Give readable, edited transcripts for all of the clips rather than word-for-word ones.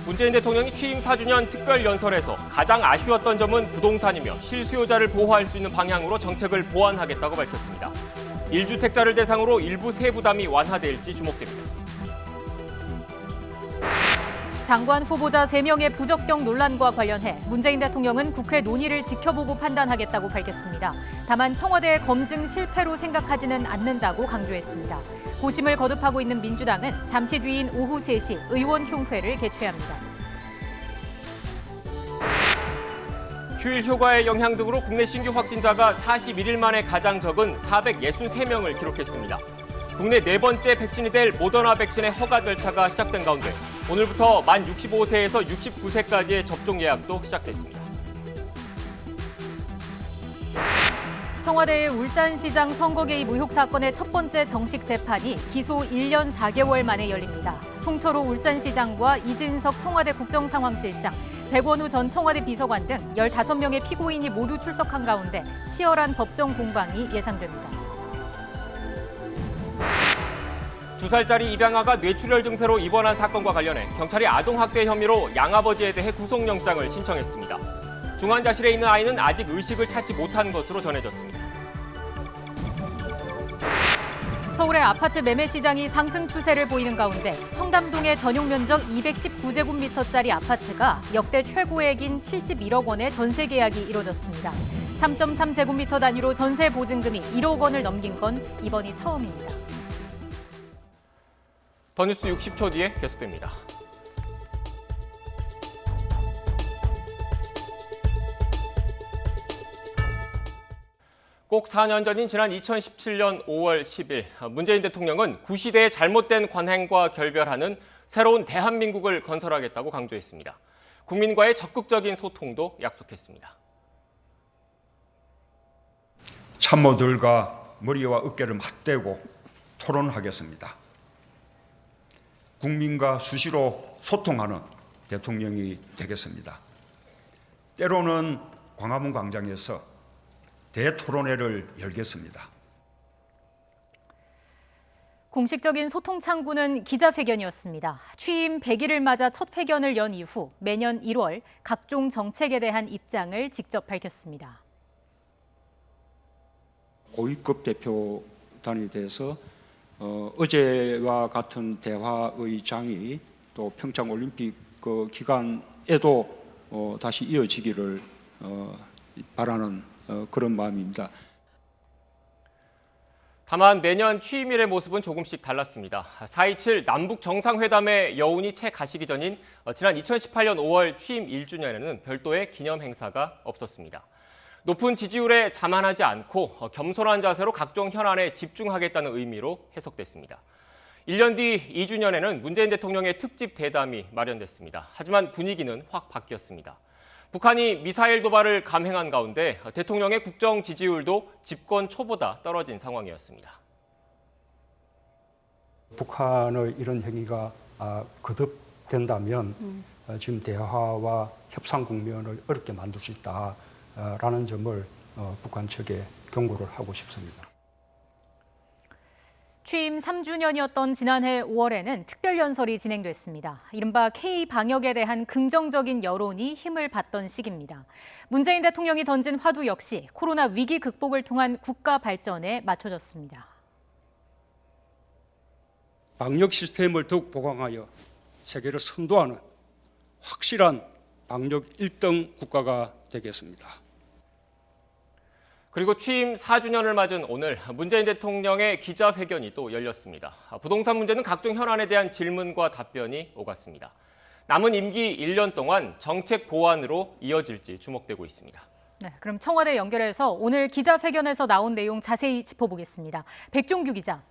문재인 대통령이 취임 4주년 특별연설에서 가장 아쉬웠던 점은 부동산이며 실수요자를 보호할 수 있는 방향으로 정책을 보완하겠다고 밝혔습니다. 1주택자를 대상으로 일부 세부담이 완화될지 주목됩니다. 장관 후보자 3명의 부적격 논란과 관련해 문재인 대통령은 국회 논의를 지켜보고 판단하겠다고 밝혔습니다. 다만 청와대의 검증 실패로 생각하지는 않는다고 강조했습니다. 고심을 거듭하고 있는 민주당은 잠시 뒤인 오후 3시 의원총회를 개최합니다. 휴일 휴가의 영향 등으로 국내 신규 확진자가 41일 만에 가장 적은 463명을 기록했습니다. 국내 네 번째 백신이 될 모더나 백신의 허가 절차가 시작된 가운데 오늘부터 만 65세에서 69세까지의 접종 예약도 시작됐습니다. 청와대의 울산시장 선거 개입 의혹 사건의 첫 번째 정식 재판이 기소 1년 4개월 만에 열립니다. 송철호 울산시장과 이진석 청와대 국정상황실장, 백원우 전 청와대 비서관 등 15명의 피고인이 모두 출석한 가운데 치열한 법정 공방이 예상됩니다. 2살짜리 입양아가 뇌출혈 증세로 입원한 사건과 관련해 경찰이 아동학대 혐의로 양아버지에 대해 구속영장을 신청했습니다. 중환자실에 있는 아이는 아직 의식을 찾지 못한 것으로 전해졌습니다. 서울의 아파트 매매 시장이 상승 추세를 보이는 가운데 청담동의 전용 면적 219제곱미터짜리 아파트가 역대 최고액인 71억 원의 전세 계약이 이뤄졌습니다. 3.3제곱미터 단위로 전세 보증금이 1억 원을 넘긴 건 이번이 처음입니다. 더 뉴스 60초 뒤에 계속됩니다. 꼭 4년 전인 지난 2017년 5월 10일 문재인 대통령은 구시대의 잘못된 관행과 결별하는 새로운 대한민국을 건설하겠다고 강조했습니다. 국민과의 적극적인 소통도 약속했습니다. 참모들과 머리와 어깨를 맞대고 토론하겠습니다. 국민과 수시로 소통하는 대통령이 되겠습니다. 때로는 광화문 광장에서 대토론회를 열겠습니다. 공식적인 소통 창구는 기자회견이었습니다. 취임 100일을 맞아 첫 회견을 연 이후 매년 1월 각종 정책에 대한 입장을 직접 밝혔습니다. 고위급 대표단에 대해서 어제와 같은 대화의 장이 또 평창올림픽 기간에도 다시 이어지기를 바라는 그런 마음입니다. 다만 매년 취임일의 모습은 조금씩 달랐습니다. 4.27 남북 정상회담의 여운이 채 가시기 전인 지난 2018년 5월 취임 1주년에는 별도의 기념 행사가 없었습니다. 높은 지지율에 자만하지 않고 겸손한 자세로 각종 현안에 집중하겠다는 의미로 해석됐습니다. 1년 뒤 2주년에는 문재인 대통령의 특집 대담이 마련됐습니다. 하지만 분위기는 확 바뀌었습니다. 북한이 미사일 도발을 감행한 가운데 대통령의 국정 지지율도 집권 초보다 떨어진 상황이었습니다. 북한의 이런 행위가 거듭된다면 지금 대화와 협상 국면을 어렵게 만들 수 있다라는 점을 북한 측에 경고를 하고 싶습니다. 취임 3주년이었던 지난해 5월에는 특별연설이 진행됐습니다. 이른바 K-방역에 대한 긍정적인 여론이 힘을 받던 시기입니다. 문재인 대통령이 던진 화두 역시 코로나 위기 극복을 통한 국가 발전에 맞춰졌습니다. 방역 시스템을 더욱 보강하여 세계를 선도하는 확실한 방역 1등 국가가 되겠습니다. 그리고 취임 4주년을 맞은 오늘 문재인 대통령의 기자회견이 또 열렸습니다. 부동산 문제는 각종 현안에 대한 질문과 답변이 오갔습니다. 남은 임기 1년 동안 정책 보완으로 이어질지 주목되고 있습니다. 네, 그럼 청와대 연결해서 오늘 기자회견에서 나온 내용 자세히 짚어보겠습니다. 백종규 기자.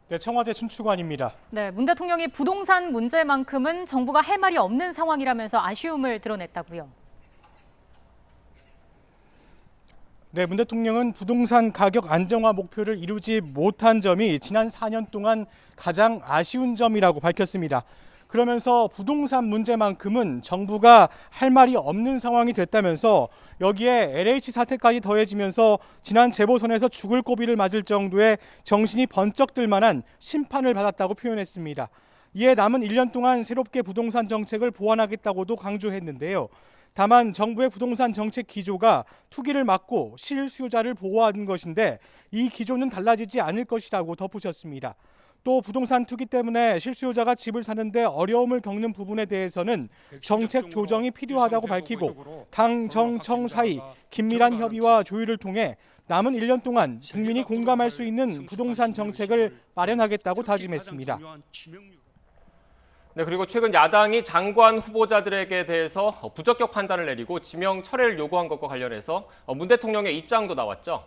네, 청와대 춘추관입니다. 네, 문 대통령이 부동산 문제만큼은 정부가 할 말이 없는 상황이라면서 아쉬움을 드러냈다고요. 네, 문 대통령은 부동산 가격 안정화 목표를 이루지 못한 점이 지난 4년 동안 가장 아쉬운 점이라고 밝혔습니다. 그러면서 부동산 문제만큼은 정부가 할 말이 없는 상황이 됐다면서 여기에 LH 사태까지 더해지면서 지난 재보선에서 죽을 고비를 맞을 정도의 정신이 번쩍 들 만한 심판을 받았다고 표현했습니다. 이에 남은 1년 동안 새롭게 부동산 정책을 보완하겠다고도 강조했는데요. 다만 정부의 부동산 정책 기조가 투기를 막고 실수요자를 보호하는 것인데 이 기조는 달라지지 않을 것이라고 덧붙였습니다. 또 부동산 투기 때문에 실수요자가 집을 사는데 어려움을 겪는 부분에 대해서는 정책 조정이 필요하다고 밝히고 당, 정, 청 사이 긴밀한 협의와 조율을 통해 남은 1년 동안 국민이 공감할 수 있는 부동산 정책을 마련하겠다고 다짐했습니다. 네, 그리고 최근 야당이 장관 후보자들에게 대해서 부적격 판단을 내리고 지명 철회를 요구한 것과 관련해서 문 대통령의 입장도 나왔죠.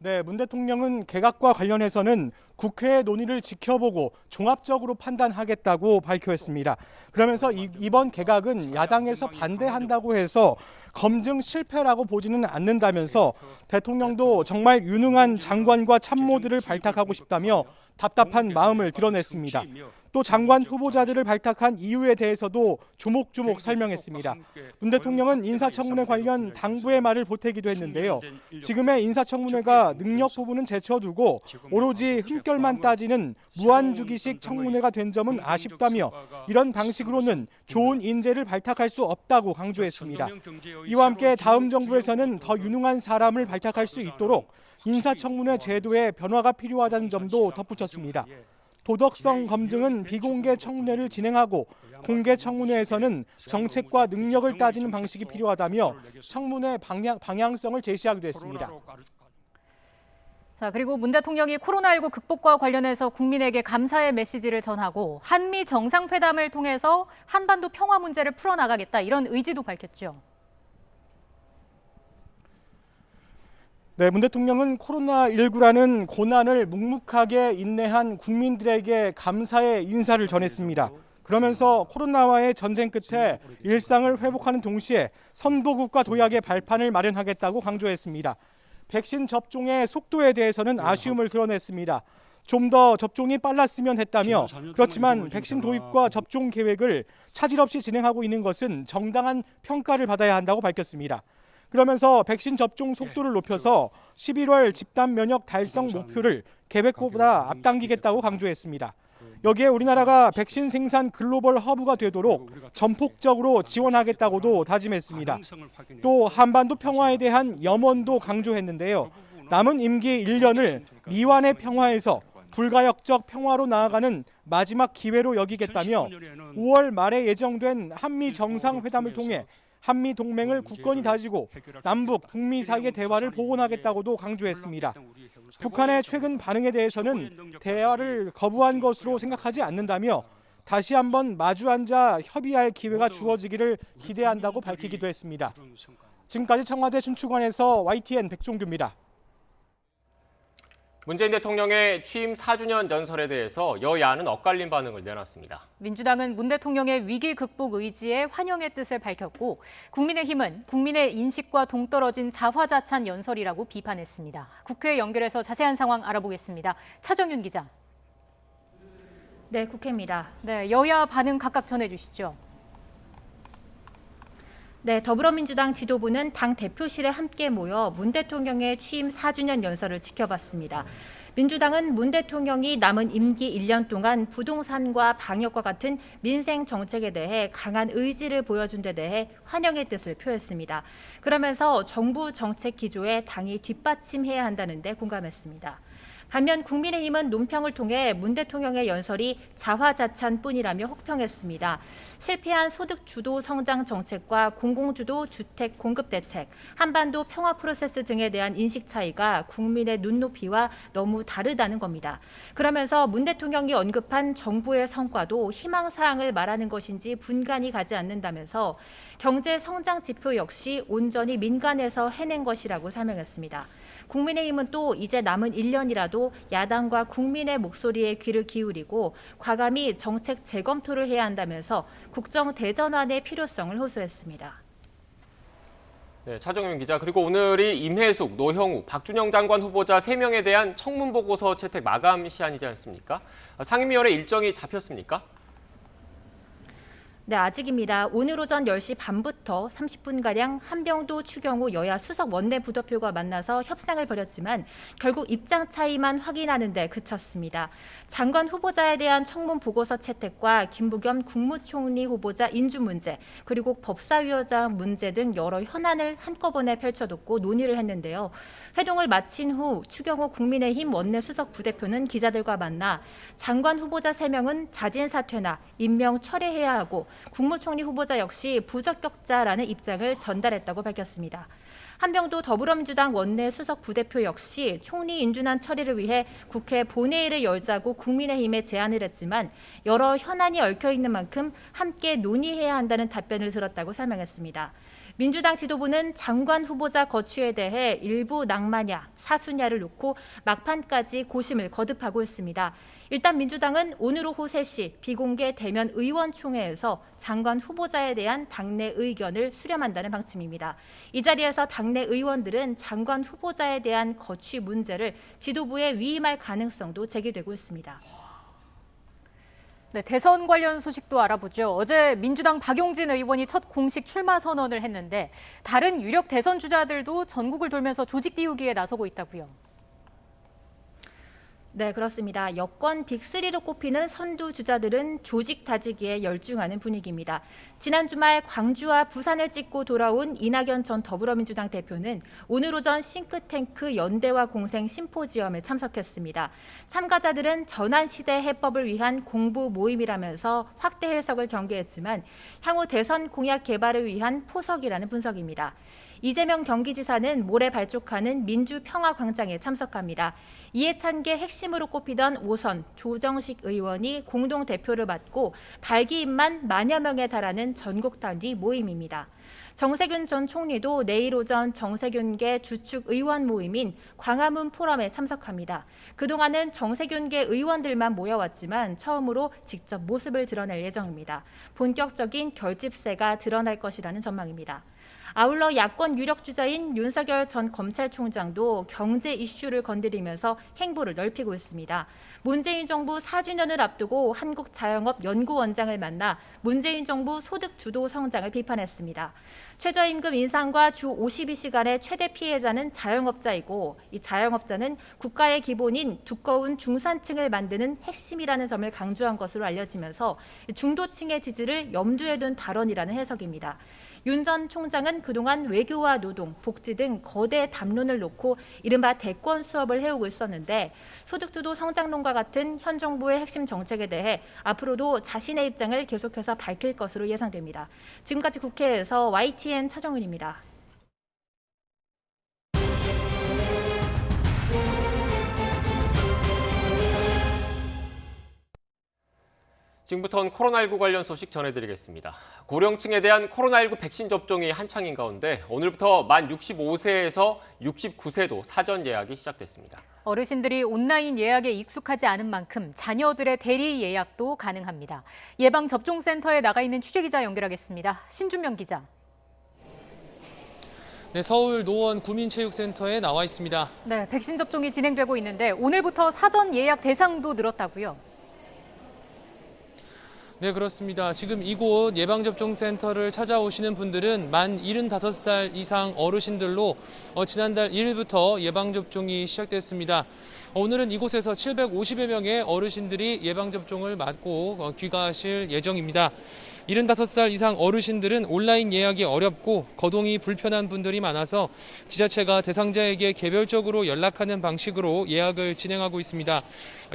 네, 문 대통령은 개각과 관련해서는 국회의 논의를 지켜보고 종합적으로 판단하겠다고 밝혔습니다. 그러면서 이번 개각은 야당에서 반대한다고 해서 검증 실패라고 보지는 않는다면서 대통령도 정말 유능한 장관과 참모들을 발탁하고 싶다며 답답한 마음을 드러냈습니다. 또 장관 후보자들을 발탁한 이유에 대해서도 조목조목 설명했습니다. 문 대통령은 인사청문회 관련 당부의 말을 보태기도 했는데요. 지금의 인사청문회가 능력 부분은 제쳐두고 오로지 흠결만 따지는 무한주기식 청문회가 된 점은 아쉽다며 이런 방식으로는 좋은 인재를 발탁할 수 없다고 강조했습니다. 이와 함께 다음 정부에서는 더 유능한 사람을 발탁할 수 있도록 인사청문회 제도의 변화가 필요하다는 점도 덧붙였습니다. 도덕성 검증은 비공개 청문회를 진행하고 공개 청문회에서는 정책과 능력을 따지는 방식이 필요하다며 청문회 방향성을 제시하기도 했습니다. 자, 그리고 문 대통령이 코로나19 극복과 관련해서 국민에게 감사의 메시지를 전하고 한미 정상회담을 통해서 한반도 평화 문제를 풀어나가겠다 이런 의지도 밝혔죠. 네, 문 대통령은 코로나19라는 고난을 묵묵하게 인내한 국민들에게 감사의 인사를 전했습니다. 그러면서 코로나와의 전쟁 끝에 일상을 회복하는 동시에 선도국과 도약의 발판을 마련하겠다고 강조했습니다. 백신 접종의 속도에 대해서는 아쉬움을 드러냈습니다. 좀 더 접종이 빨랐으면 했다며 그렇지만 백신 도입과 접종 계획을 차질 없이 진행하고 있는 것은 정당한 평가를 받아야 한다고 밝혔습니다. 그러면서 백신 접종 속도를 높여서 11월 집단 면역 달성 목표를 계획보다 앞당기겠다고 강조했습니다. 여기에 우리나라가 백신 생산 글로벌 허브가 되도록 전폭적으로 지원하겠다고도 다짐했습니다. 또 한반도 평화에 대한 염원도 강조했는데요. 남은 임기 1년을 미완의 평화에서 불가역적 평화로 나아가는 마지막 기회로 여기겠다며 5월 말에 예정된 한미 정상회담을 통해 한미 동맹을 굳건히 다지고 남북, 북미 사이의 대화를 복원하겠다고도 강조했습니다. 북한의 최근 반응에 대해서는 대화를 거부한 것으로 생각하지 않는다며 다시 한번 마주 앉아 협의할 기회가 주어지기를 기대한다고 밝히기도 했습니다. 지금까지 청와대 춘추관에서 YTN 백종규입니다. 문재인 대통령의 취임 4주년 연설에 대해서 여야는 엇갈린 반응을 내놨습니다. 민주당은 문 대통령의 위기 극복 의지에 환영의 뜻을 밝혔고 국민의힘은 국민의 인식과 동떨어진 자화자찬 연설이라고 비판했습니다. 국회에 연결해서 자세한 상황 알아보겠습니다. 차정윤 기자. 네, 국회입니다. 네, 여야 반응 각각 전해주시죠. 네, 더불어민주당 지도부는 당 대표실에 함께 모여 문 대통령의 취임 4주년 연설을 지켜봤습니다. 민주당은 문 대통령이 남은 임기 1년 동안 부동산과 방역과 같은 민생 정책에 대해 강한 의지를 보여준 데 대해 환영의 뜻을 표했습니다. 그러면서 정부 정책 기조에 당이 뒷받침해야 한다는 데 공감했습니다. 반면 국민의힘은 논평을 통해 문 대통령의 연설이 자화자찬뿐이라며 혹평했습니다. 실패한 소득 주도 성장 정책과 공공주도 주택 공급 대책, 한반도 평화 프로세스 등에 대한 인식 차이가 국민의 눈높이와 너무 다르다는 겁니다. 그러면서 문 대통령이 언급한 정부의 성과도 희망사항을 말하는 것인지 분간이 가지 않는다면서 경제 성장 지표 역시 온전히 민간에서 해낸 것이라고 설명했습니다. 국민의힘은 또 이제 남은 1년이라도 야당과 국민의 목소리에 귀를 기울이고 과감히 정책 재검토를 해야 한다면서 국정 대전환의 필요성을 호소했습니다. 네, 차정윤 기자. 그리고 오늘이 임혜숙, 노형우, 박준영 장관 후보자 3명에 대한 청문보고서 채택 마감 시한이지 않습니까? 상임위원회 일정이 잡혔습니까? 네, 아직입니다. 오늘 오전 10시 반부터 30분가량 한병도, 추경호 여야 수석 원내 부대표가 만나서 협상을 벌였지만 결국 입장 차이만 확인하는 데 그쳤습니다. 장관 후보자에 대한 청문 보고서 채택과 김부겸 국무총리 후보자 인주 문제, 그리고 법사위원장 문제 등 여러 현안을 한꺼번에 펼쳐뒀고 논의를 했는데요. 회동을 마친 후 추경호 국민의힘 원내 수석 부대표는 기자들과 만나 장관 후보자 3명은 자진 사퇴나 임명 철회해야 하고 국무총리 후보자 역시 부적격자라는 입장을 전달했다고 밝혔습니다. 한병도 더불어민주당 원내 수석 부대표 역시 총리 인준안 처리를 위해 국회 본회의를 열자고 국민의힘에 제안을 했지만 여러 현안이 얽혀있는 만큼 함께 논의해야 한다는 답변을 들었다고 설명했습니다. 민주당 지도부는 장관 후보자 거취에 대해 일부 낭만야, 사수냐를 놓고 막판까지 고심을 거듭하고 있습니다. 일단 민주당은 오늘 오후 3시 비공개 대면 의원총회에서 장관 후보자에 대한 당내 의견을 수렴한다는 방침입니다. 이 자리에서 당내 의원들은 장관 후보자에 대한 거취 문제를 지도부에 위임할 가능성도 제기되고 있습니다. 네, 대선 관련 소식도 알아보죠. 어제 민주당 박용진 의원이 첫 공식 출마 선언을 했는데 다른 유력 대선 주자들도 전국을 돌면서 조직 띄우기에 나서고 있다고요. 네, 그렇습니다. 여권 빅3로 꼽히는 선두 주자들은 조직 다지기에 열중하는 분위기입니다. 지난 주말 광주와 부산을 찍고 돌아온 이낙연 전 더불어민주당 대표는 오늘 오전 싱크탱크 연대와 공생 심포지엄에 참석했습니다. 참가자들은 전환시대 해법을 위한 공부 모임이라면서 확대 해석을 경계했지만 향후 대선 공약 개발을 위한 포석이라는 분석입니다. 이재명 경기지사는 모레 발족하는 민주평화광장에 참석합니다. 이해찬계 핵심으로 꼽히던 5선 조정식 의원이 공동 대표를 맡고 발기인만 만여 명에 달하는 전국 단위 모임입니다. 정세균 전 총리도 내일 오전 정세균계 주축 의원 모임인 광화문 포럼에 참석합니다. 그동안은 정세균계 의원들만 모여왔지만 처음으로 직접 모습을 드러낼 예정입니다. 본격적인 결집세가 드러날 것이라는 전망입니다. 아울러 야권 유력 주자인 윤석열 전 검찰총장도 경제 이슈를 건드리면서 행보를 넓히고 있습니다. 문재인 정부 4주년을 앞두고 한국자영업연구원장을 만나 문재인 정부 소득 주도 성장을 비판했습니다. 최저임금 인상과 주 52시간의 최대 피해자는 자영업자이고 이 자영업자는 국가의 기본인 두꺼운 중산층을 만드는 핵심이라는 점을 강조한 것으로 알려지면서 중도층의 지지를 염두에 둔 발언이라는 해석입니다. 윤 전 총장은 그동안 외교와 노동, 복지 등 거대 담론을 놓고 이른바 대권 수업을 해오고 있었는데 소득주도 성장론과 같은 현 정부의 핵심 정책에 대해 앞으로도 자신의 입장을 계속해서 밝힐 것으로 예상됩니다. 지금까지 국회에서 YTN 차정은입니다. 지금부터는 코로나19 관련 소식 전해드리겠습니다. 고령층에 대한 코로나19 백신 접종이 한창인 가운데 오늘부터 만 65세에서 69세도 사전 예약이 시작됐습니다. 어르신들이 온라인 예약에 익숙하지 않은 만큼 자녀들의 대리 예약도 가능합니다. 예방접종센터에 나가 있는 취재기자 연결하겠습니다. 신준명 기자. 네, 서울 노원 구민체육센터에 나와 있습니다. 네, 백신 접종이 진행되고 있는데 오늘부터 사전 예약 대상도 늘었다고요? 네, 그렇습니다. 지금 이곳 예방접종센터를 찾아오시는 분들은 만 75살 이상 어르신들로 지난달 1일부터 예방접종이 시작됐습니다. 오늘은 이곳에서 750여 명의 어르신들이 예방접종을 맞고 귀가하실 예정입니다. 75살 이상 어르신들은 온라인 예약이 어렵고 거동이 불편한 분들이 많아서 지자체가 대상자에게 개별적으로 연락하는 방식으로 예약을 진행하고 있습니다.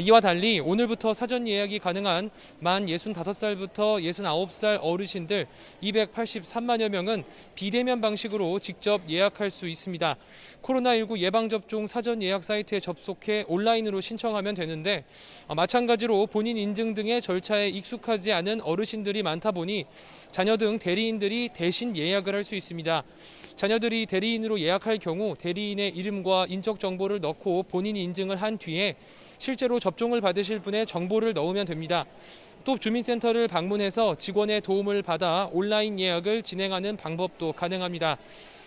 이와 달리 오늘부터 사전 예약이 가능한 만 65살부터 69살 어르신들 283만여 명은 비대면 방식으로 직접 예약할 수 있습니다. 코로나19 예방접종 사전 예약 사이트에 접속해 온라인으로 신청하면 되는데 마찬가지로 본인 인증 등의 절차에 익숙하지 않은 어르신들이 많다 보니 자녀 등 대리인들이 대신 예약을 할 수 있습니다. 자녀들이 대리인으로 예약할 경우 대리인의 이름과 인적 정보를 넣고 본인 인증을 한 뒤에 실제로 접종을 받으실 분의 정보를 넣으면 됩니다. 또 주민센터를 방문해서 직원의 도움을 받아 온라인 예약을 진행하는 방법도 가능합니다.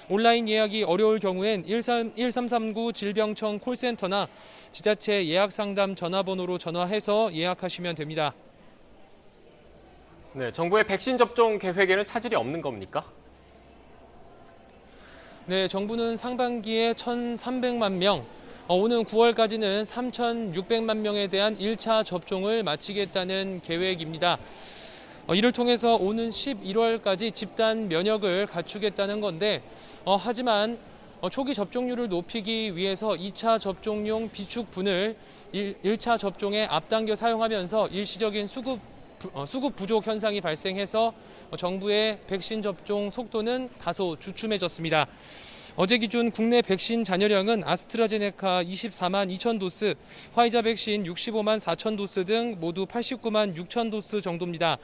온라인 예약이 어려울 경우엔 1339 질병청 콜센터나 지자체 예약상담 전화번호로 전화해서 예약하시면 됩니다. 네, 정부의 백신 접종 계획에는 차질이 없는 겁니까? 네, 정부는 상반기에 1,300만 명, 오는 9월까지는 3,600만 명에 대한 1차 접종을 마치겠다는 계획입니다. 이를 통해서 오는 11월까지 집단 면역을 갖추겠다는 건데, 하지만 초기 접종률을 높이기 위해서 2차 접종용 비축분을 1차 접종에 앞당겨 사용하면서 일시적인 수급 부족 현상이 발생해서 정부의 백신 접종 속도는 다소 주춤해졌습니다. 어제 기준 국내 백신 잔여량은 아스트라제네카 24만 2천 도스, 화이자 백신 65만 4천 도스 등 모두 89만 6천 도스 정도입니다.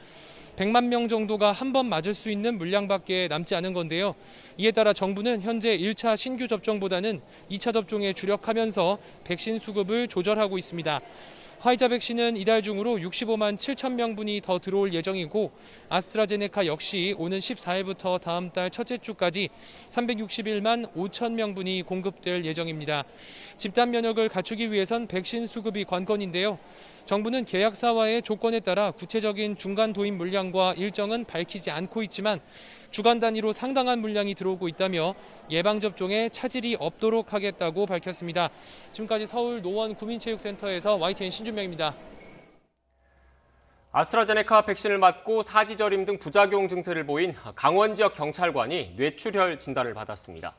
100만 명 정도가 한 번 맞을 수 있는 물량밖에 남지 않은 건데요. 이에 따라 정부는 현재 1차 신규 접종보다는 2차 접종에 주력하면서 백신 수급을 조절하고 있습니다. 화이자 백신은 이달 중으로 65만 7천 명분이 더 들어올 예정이고 아스트라제네카 역시 오는 14일부터 다음 달 첫째 주까지 361만 5천 명분이 공급될 예정입니다. 집단 면역을 갖추기 위해선 백신 수급이 관건인데요. 정부는 계약사와의 조건에 따라 구체적인 중간 도입 물량과 일정은 밝히지 않고 있지만 주간 단위로 상당한 물량이 들어오고 있다며 예방접종에 차질이 없도록 하겠다고 밝혔습니다. 지금까지 서울 노원 구민체육센터에서 YTN 신준명입니다. 아스트라제네카 백신을 맞고 사지저림 등 부작용 증세를 보인 강원 지역 경찰관이 뇌출혈 진단을 받았습니다.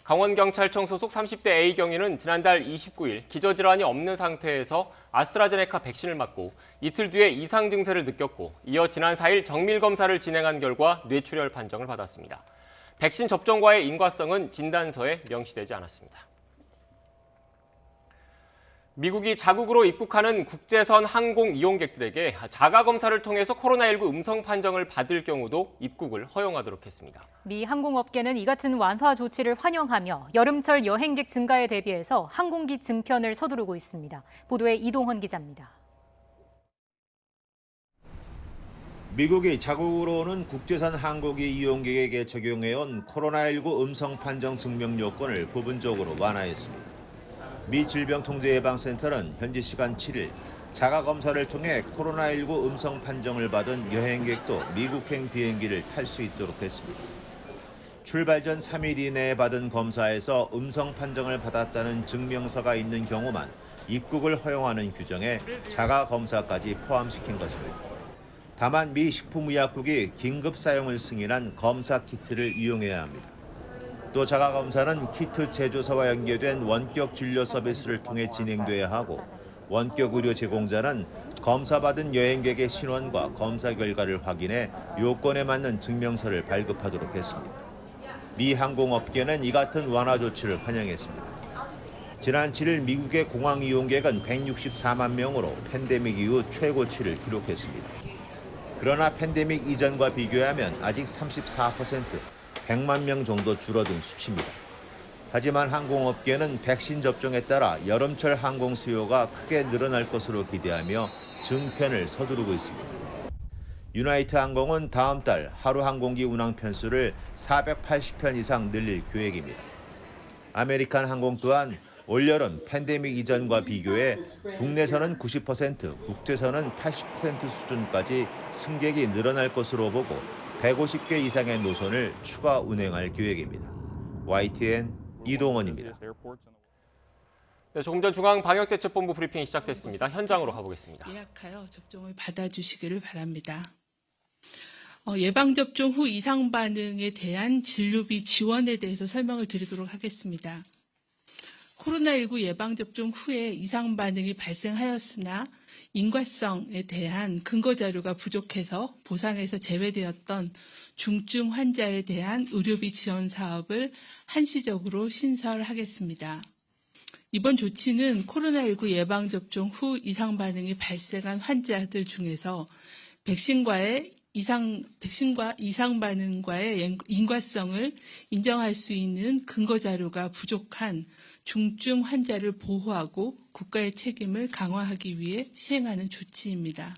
강원경찰청 소속 30대 A 경위는 지난달 29일 기저질환이 없는 상태에서 아스트라제네카 백신을 맞고 이틀 뒤에 이상 증세를 느꼈고 이어 지난 4일 정밀 검사를 진행한 결과 뇌출혈 판정을 받았습니다. 백신 접종과의 인과성은 진단서에 명시되지 않았습니다. 미국이 자국으로 입국하는 국제선 항공 이용객들에게 자가검사를 통해서 코로나19 음성 판정을 받을 경우도 입국을 허용하도록 했습니다. 미 항공업계는 이 같은 완화 조치를 환영하며 여름철 여행객 증가에 대비해서 항공기 증편을 서두르고 있습니다. 보도에 이동헌 기자입니다. 미국이 자국으로 오는 국제선 항공기 이용객에게 적용해온 코로나19 음성 판정 증명 요건을 부분적으로 완화했습니다. 미 질병통제예방센터는 현지 시간 7일 자가검사를 통해 코로나19 음성 판정을 받은 여행객도 미국행 비행기를 탈 수 있도록 했습니다. 출발 전 3일 이내에 받은 검사에서 음성 판정을 받았다는 증명서가 있는 경우만 입국을 허용하는 규정에 자가검사까지 포함시킨 것입니다. 다만 미 식품의약국이 긴급 사용을 승인한 검사 키트를 이용해야 합니다. 또 자가검사는 키트 제조사와 연계된 원격 진료 서비스를 통해 진행돼야 하고 원격 의료 제공자는 검사받은 여행객의 신원과 검사 결과를 확인해 요건에 맞는 증명서를 발급하도록 했습니다. 미 항공업계는 이 같은 완화 조치를 환영했습니다. 지난 7일 미국의 공항 이용객은 164만 명으로 팬데믹 이후 최고치를 기록했습니다. 그러나 팬데믹 이전과 비교하면 아직 34%, 100만 명 정도 줄어든 수치입니다. 하지만 항공업계는 백신 접종에 따라 여름철 항공 수요가 크게 늘어날 것으로 기대하며 증편을 서두르고 있습니다. 유나이트 항공은 다음 달 하루 항공기 운항 편수를 480편 이상 늘릴 계획입니다. 아메리칸 항공 또한 올여름 팬데믹 이전과 비교해 국내선은 90%, 국제선은 80% 수준까지 승객이 늘어날 것으로 보고 150개 이상의 노선을 추가 운행할 계획입니다. YTN 이동헌입니다. 네, 조금 전 중앙방역대책본부 브리핑이 시작됐습니다. 현장으로 가보겠습니다. 예약하여 접종을 받아주시기를 바랍니다. 예방접종 후 이상 반응에 대한 진료비 지원에 대해서 설명을 드리도록 하겠습니다. 코로나19 예방접종 후에 이상 반응이 발생하였으나 인과성에 대한 근거 자료가 부족해서 보상에서 제외되었던 중증 환자에 대한 의료비 지원 사업을 한시적으로 신설하겠습니다. 이번 조치는 코로나19 예방접종 후 이상 반응이 발생한 환자들 중에서 백신과 이상 반응과의 인과성을 인정할 수 있는 근거 자료가 부족한 중증 환자를 보호하고 국가의 책임을 강화하기 위해 시행하는 조치입니다.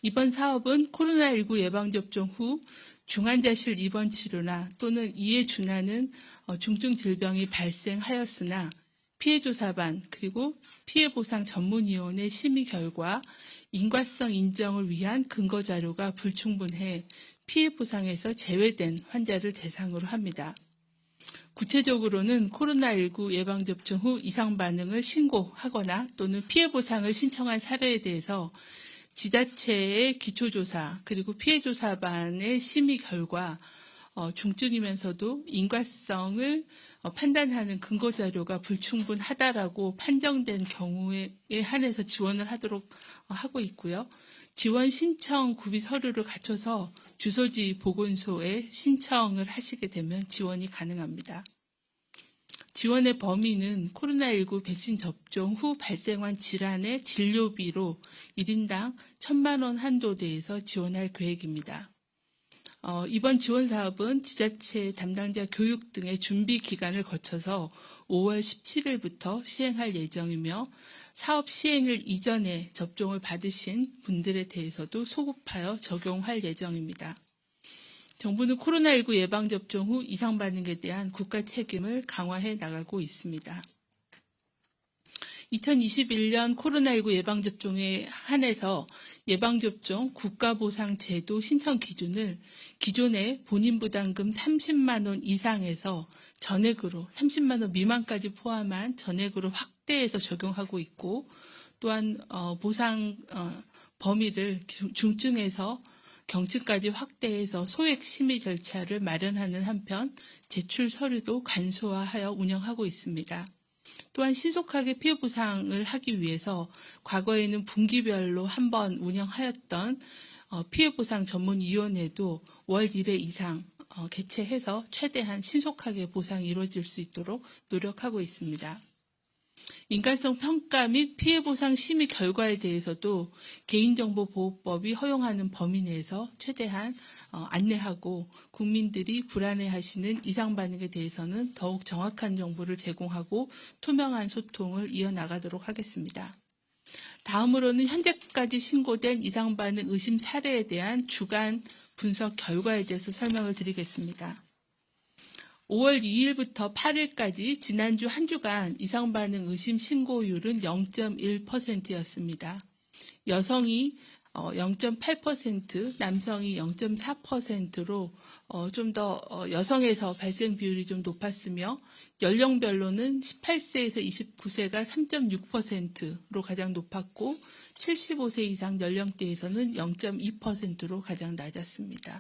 이번 사업은 코로나19 예방접종 후 중환자실 입원 치료나 또는 이에 준하는 중증 질병이 발생하였으나 피해조사반 그리고 피해보상 전문위원회 심의 결과 인과성 인정을 위한 근거자료가 불충분해 피해보상에서 제외된 환자를 대상으로 합니다. 구체적으로는 코로나19 예방접종 후 이상 반응을 신고하거나 또는 피해보상을 신청한 사례에 대해서 지자체의 기초조사 그리고 피해조사반의 심의 결과 중증이면서도 인과성을 판단하는 근거자료가 불충분하다라고 판정된 경우에 한해서 지원을 하도록 하고 있고요. 지원 신청 구비 서류를 갖춰서 주소지 보건소에 신청을 하시게 되면 지원이 가능합니다. 지원의 범위는 코로나19 백신 접종 후 발생한 질환의 진료비로 1인당 1,000만 원 한도 내에서 지원할 계획입니다. 이번 지원 사업은 지자체 담당자 교육 등의 준비 기간을 거쳐서 5월 17일부터 시행할 예정이며 사업 시행일 이전에 접종을 받으신 분들에 대해서도 소급하여 적용할 예정입니다. 정부는 코로나19 예방접종 후 이상 반응에 대한 국가 책임을 강화해 나가고 있습니다. 2021년 코로나19 예방접종에 한해서 예방접종 국가보상제도 신청 기준을 기존의 본인부담금 30만 원 이상에서 전액으로 30만 원 미만까지 포함한 전액으로 확대해서 적용하고 있고 또한 보상 범위를 중증에서 경증까지 확대해서 소액 심의 절차를 마련하는 한편 제출 서류도 간소화하여 운영하고 있습니다. 또한 신속하게 피해 보상을 하기 위해서 과거에는 분기별로 한 번 운영하였던 피해 보상 전문위원회도 월 1회 이상 개최해서 최대한 신속하게 보상이 이루어질 수 있도록 노력하고 있습니다. 인간성 평가 및 피해 보상 심의 결과에 대해서도 개인정보보호법이 허용하는 범위 내에서 최대한 안내하고 국민들이 불안해하시는 이상 반응에 대해서는 더욱 정확한 정보를 제공하고 투명한 소통을 이어나가도록 하겠습니다. 다음으로는 현재까지 신고된 이상 반응 의심 사례에 대한 주간 분석 결과에 대해서 설명을 드리겠습니다. 5월 2일부터 8일까지 지난주 한 주간 이상 반응 의심 신고율은 0.1%였습니다. 여성이 0.8%, 남성이 0.4%로 좀 더 여성에서 발생 비율이 좀 높았으며 연령별로는 18세에서 29세가 3.6%로 가장 높았고 75세 이상 연령대에서는 0.2%로 가장 낮았습니다.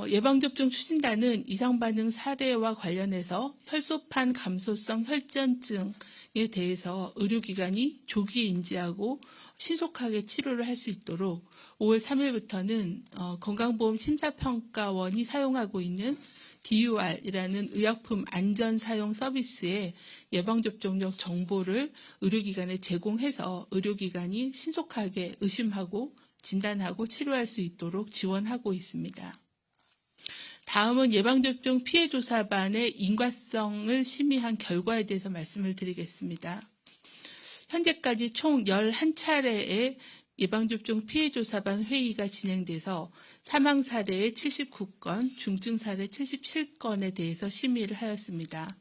예방접종 추진단은 이상 반응 사례와 관련해서 혈소판 감소성 혈전증에 대해서 의료기관이 조기에 인지하고 신속하게 치료를 할 수 있도록 5월 3일부터는 건강보험심사평가원이 사용하고 있는 DUR이라는 의약품 안전사용 서비스에 예방접종력 정보를 의료기관에 제공해서 의료기관이 신속하게 의심하고 진단하고 치료할 수 있도록 지원하고 있습니다. 다음은 예방접종 피해조사반의 인과성을 심의한 결과에 대해서 말씀을 드리겠습니다. 현재까지 총 11차례의 예방접종 피해조사반 회의가 진행돼서 사망 사례의 79건, 중증 사례 77건에 대해서 심의를 하였습니다.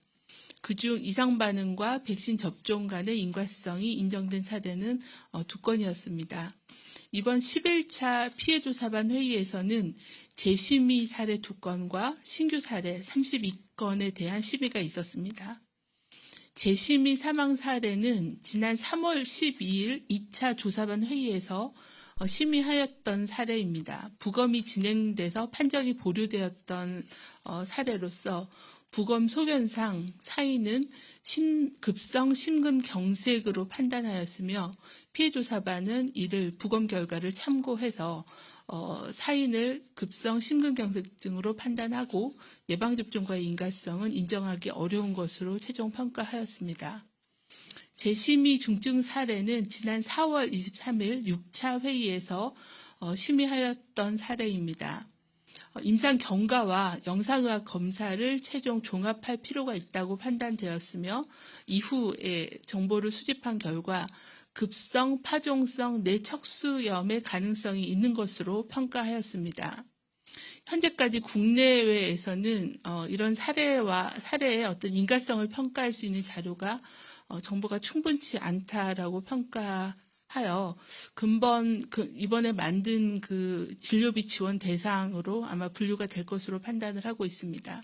그중 이상 반응과 백신 접종 간의 인과성이 인정된 사례는 2건이었습니다. 이번 11차 피해조사반 회의에서는 재심의 사례 2건과 신규 사례 32건에 대한 심의가 있었습니다. 재심의 사망 사례는 지난 3월 12일 2차 조사반 회의에서 심의하였던 사례입니다. 부검이 진행돼서 판정이 보류되었던 사례로서 부검 소견상 사인은 급성 심근경색으로 판단하였으며 피해조사반은 이를 부검 결과를 참고해서 사인을 급성 심근경색증으로 판단하고 예방접종과의 인과성은 인정하기 어려운 것으로 최종 평가하였습니다. 재심의 중증 사례는 지난 4월 23일 6차 회의에서 심의하였던 사례입니다. 임상 경과와 영상의학 검사를 최종 종합할 필요가 있다고 판단되었으며 이후에 정보를 수집한 결과 급성 파종성 뇌척수염의 가능성이 있는 것으로 평가하였습니다. 현재까지 국내외에서는 이런 사례의 어떤 인과성을 평가할 수 있는 자료가 정보가 충분치 않다라고 평가하여 이번에 만든 그 진료비 지원 대상으로 아마 분류가 될 것으로 판단을 하고 있습니다.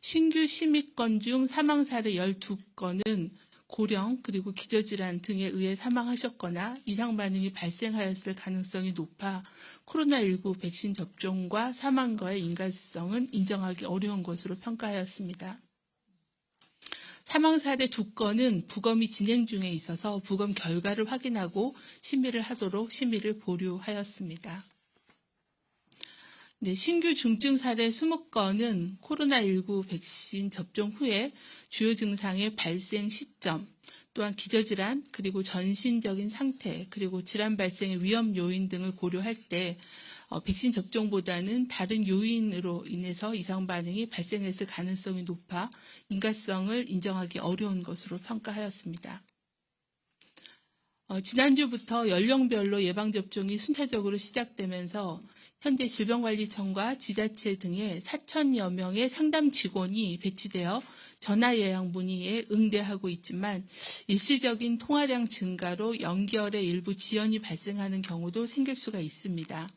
신규 심의건 중 사망 사례 12건은 고령 그리고 기저질환 등에 의해 사망하셨거나 이상 반응이 발생하였을 가능성이 높아 코로나19 백신 접종과 사망과의 인과성은 인정하기 어려운 것으로 평가하였습니다. 사망 사례 2건은 부검이 진행 중에 있어서 부검 결과를 확인하고 심의를 하도록 심의를 보류하였습니다. 네, 신규 중증 사례 20건은 코로나19 백신 접종 후에 주요 증상의 발생 시점, 또한 기저질환, 그리고 전신적인 상태, 그리고 질환 발생의 위험 요인 등을 고려할 때 백신 접종보다는 다른 요인으로 인해서 이상 반응이 발생했을 가능성이 높아 인과성을 인정하기 어려운 것으로 평가하였습니다. 지난주부터 연령별로 예방접종이 순차적으로 시작되면서 현재 질병관리청과 지자체 등에 4,000여 명의 상담 직원이 배치되어 전화 예약 문의에 응대하고 있지만 일시적인 통화량 증가로 연결에 일부 지연이 발생하는 경우도 생길 수가 있습니다.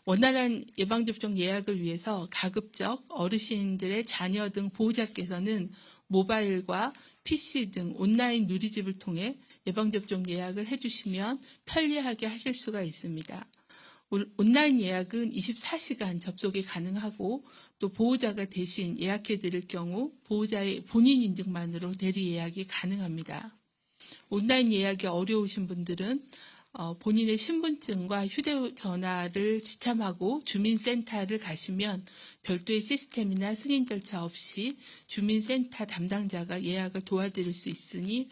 원활한 예방접종 예약을 위해서 가급적 어르신들의 자녀 등 보호자께서는 모바일과 PC 등 온라인 누리집을 통해 예방접종 예약을 해주시면 편리하게 하실 수가 있습니다. 온라인 예약은 24시간 접속이 가능하고 또 보호자가 대신 예약해 드릴 경우 보호자의 본인 인증만으로 대리 예약이 가능합니다. 온라인 예약이 어려우신 분들은 본인의 신분증과 휴대전화를 지참하고 주민센터를 가시면 별도의 시스템이나 승인 절차 없이 주민센터 담당자가 예약을 도와드릴 수 있으니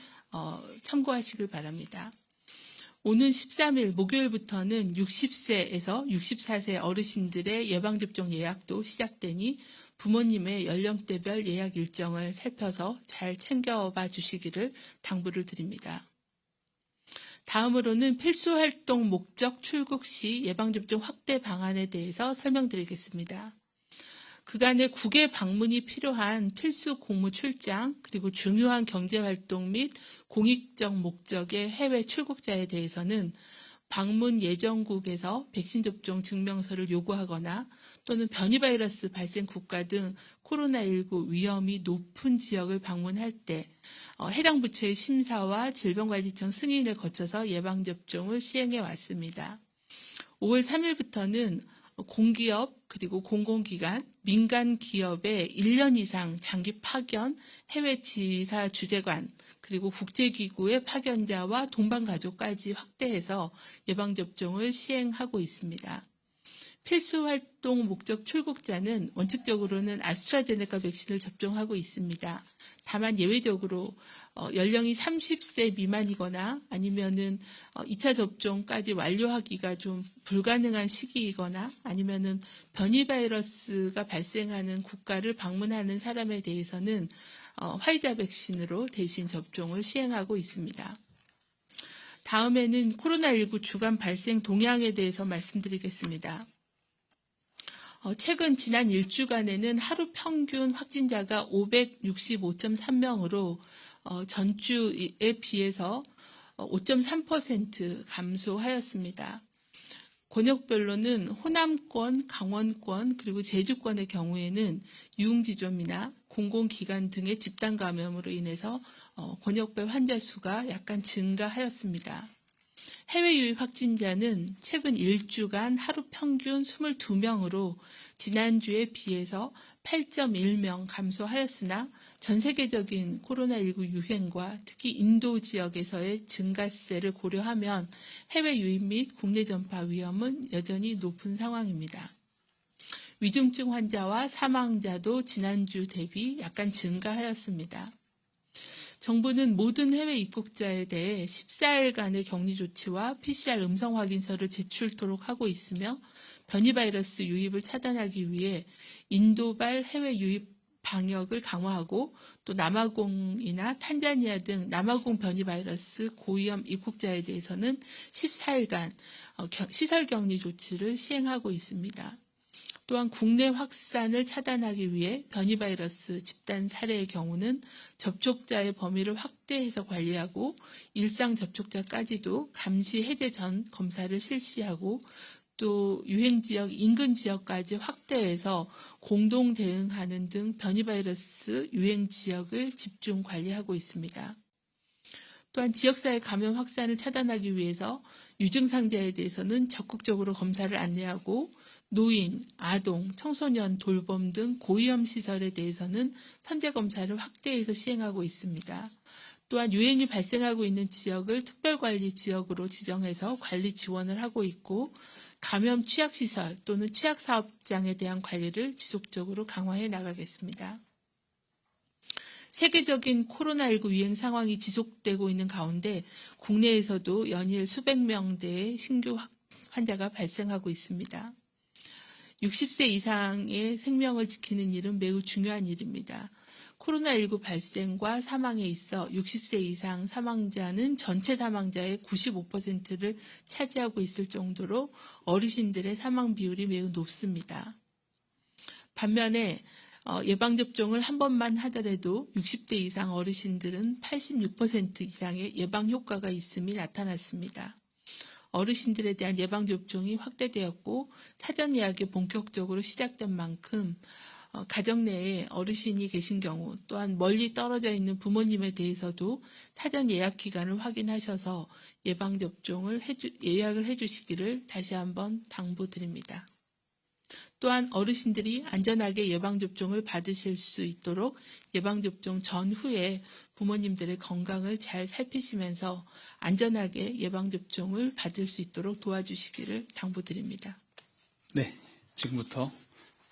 참고하시길 바랍니다. 오는 13일 목요일부터는 60세에서 64세 어르신들의 예방접종 예약도 시작되니 부모님의 연령대별 예약 일정을 살펴서 잘 챙겨봐 주시기를 당부를 드립니다. 다음으로는 필수활동 목적 출국 시 예방접종 확대 방안에 대해서 설명드리겠습니다. 그간의 국외 방문이 필요한 필수 공무 출장, 그리고 중요한 경제활동 및 공익적 목적의 해외 출국자에 대해서는 방문 예정국에서 백신 접종 증명서를 요구하거나 또는 변이 바이러스 발생 국가 등 코로나19 위험이 높은 지역을 방문할 때 해당 부처의 심사와 질병관리청 승인을 거쳐서 예방접종을 시행해 왔습니다. 5월 3일부터는 공기업 그리고 공공기관, 민간 기업의 1년 이상 장기 파견, 해외 지사 주재관, 그리고 국제기구의 파견자와 동반가족까지 확대해서 예방접종을 시행하고 있습니다. 필수활동 목적 출국자는 원칙적으로는 아스트라제네카 백신을 접종하고 있습니다. 다만 예외적으로 연령이 30세 미만이거나 아니면은 2차 접종까지 완료하기가 좀 불가능한 시기이거나 아니면은 변이 바이러스가 발생하는 국가를 방문하는 사람에 대해서는 화이자 백신으로 대신 접종을 시행하고 있습니다. 다음에는 코로나19 주간 발생 동향에 대해서 말씀드리겠습니다. 최근 지난 1주간에는 하루 평균 확진자가 565.3명으로 전주에 비해서 5.3% 감소하였습니다. 권역별로는 호남권, 강원권, 그리고 제주권의 경우에는 유흥지점이나 공공기관 등의 집단 감염으로 인해서 권역별 환자 수가 약간 증가하였습니다. 해외 유입 확진자는 최근 1주간 하루 평균 22명으로 지난주에 비해서 8.1명 감소하였으나 전 세계적인 코로나19 유행과 특히 인도 지역에서의 증가세를 고려하면 해외 유입 및 국내 전파 위험은 여전히 높은 상황입니다. 위중증 환자와 사망자도 지난주 대비 약간 증가하였습니다. 정부는 모든 해외 입국자에 대해 14일간의 격리 조치와 PCR 음성 확인서를 제출토록 하고 있으며 변이 바이러스 유입을 차단하기 위해 인도발 해외 유입 방역을 강화하고 또 남아공이나 탄자니아 등 남아공 변이 바이러스 고위험 입국자에 대해서는 14일간 시설 격리 조치를 시행하고 있습니다. 또한 국내 확산을 차단하기 위해 변이 바이러스 집단 사례의 경우는 접촉자의 범위를 확대해서 관리하고 일상 접촉자까지도 감시 해제 전 검사를 실시하고 또 유행 지역 인근 지역까지 확대해서 공동 대응하는 등 변이 바이러스 유행 지역을 집중 관리하고 있습니다. 또한 지역사회 감염 확산을 차단하기 위해서 유증상자에 대해서는 적극적으로 검사를 안내하고 노인, 아동, 청소년, 돌봄 등 고위험 시설에 대해서는 선제 검사를 확대해서 시행하고 있습니다. 또한 유행이 발생하고 있는 지역을 특별관리 지역으로 지정해서 관리 지원을 하고 있고 감염 취약시설 또는 취약사업장에 대한 관리를 지속적으로 강화해 나가겠습니다. 세계적인 코로나19 유행 상황이 지속되고 있는 가운데 국내에서도 연일 수백 명대의 신규 환자가 발생하고 있습니다. 60세 이상의 생명을 지키는 일은 매우 중요한 일입니다. 코로나19 발생과 사망에 있어 60세 이상 사망자는 전체 사망자의 95%를 차지하고 있을 정도로 어르신들의 사망 비율이 매우 높습니다. 반면에 예방접종을 한 번만 하더라도 60대 이상 어르신들은 86% 이상의 예방 효과가 있음이 나타났습니다. 어르신들에 대한 예방접종이 확대되었고 사전 예약이 본격적으로 시작된 만큼 가정 내에 어르신이 계신 경우 또한 멀리 떨어져 있는 부모님에 대해서도 사전 예약 기간을 확인하셔서 예방접종을 예약을 해주시기를 다시 한번 당부드립니다. 또한 어르신들이 안전하게 예방접종을 받으실 수 있도록 예방접종 전후에 부모님들의 건강을 잘 살피시면서 안전하게 예방접종을 받을 수 있도록 도와주시기를 당부드립니다. 네, 지금부터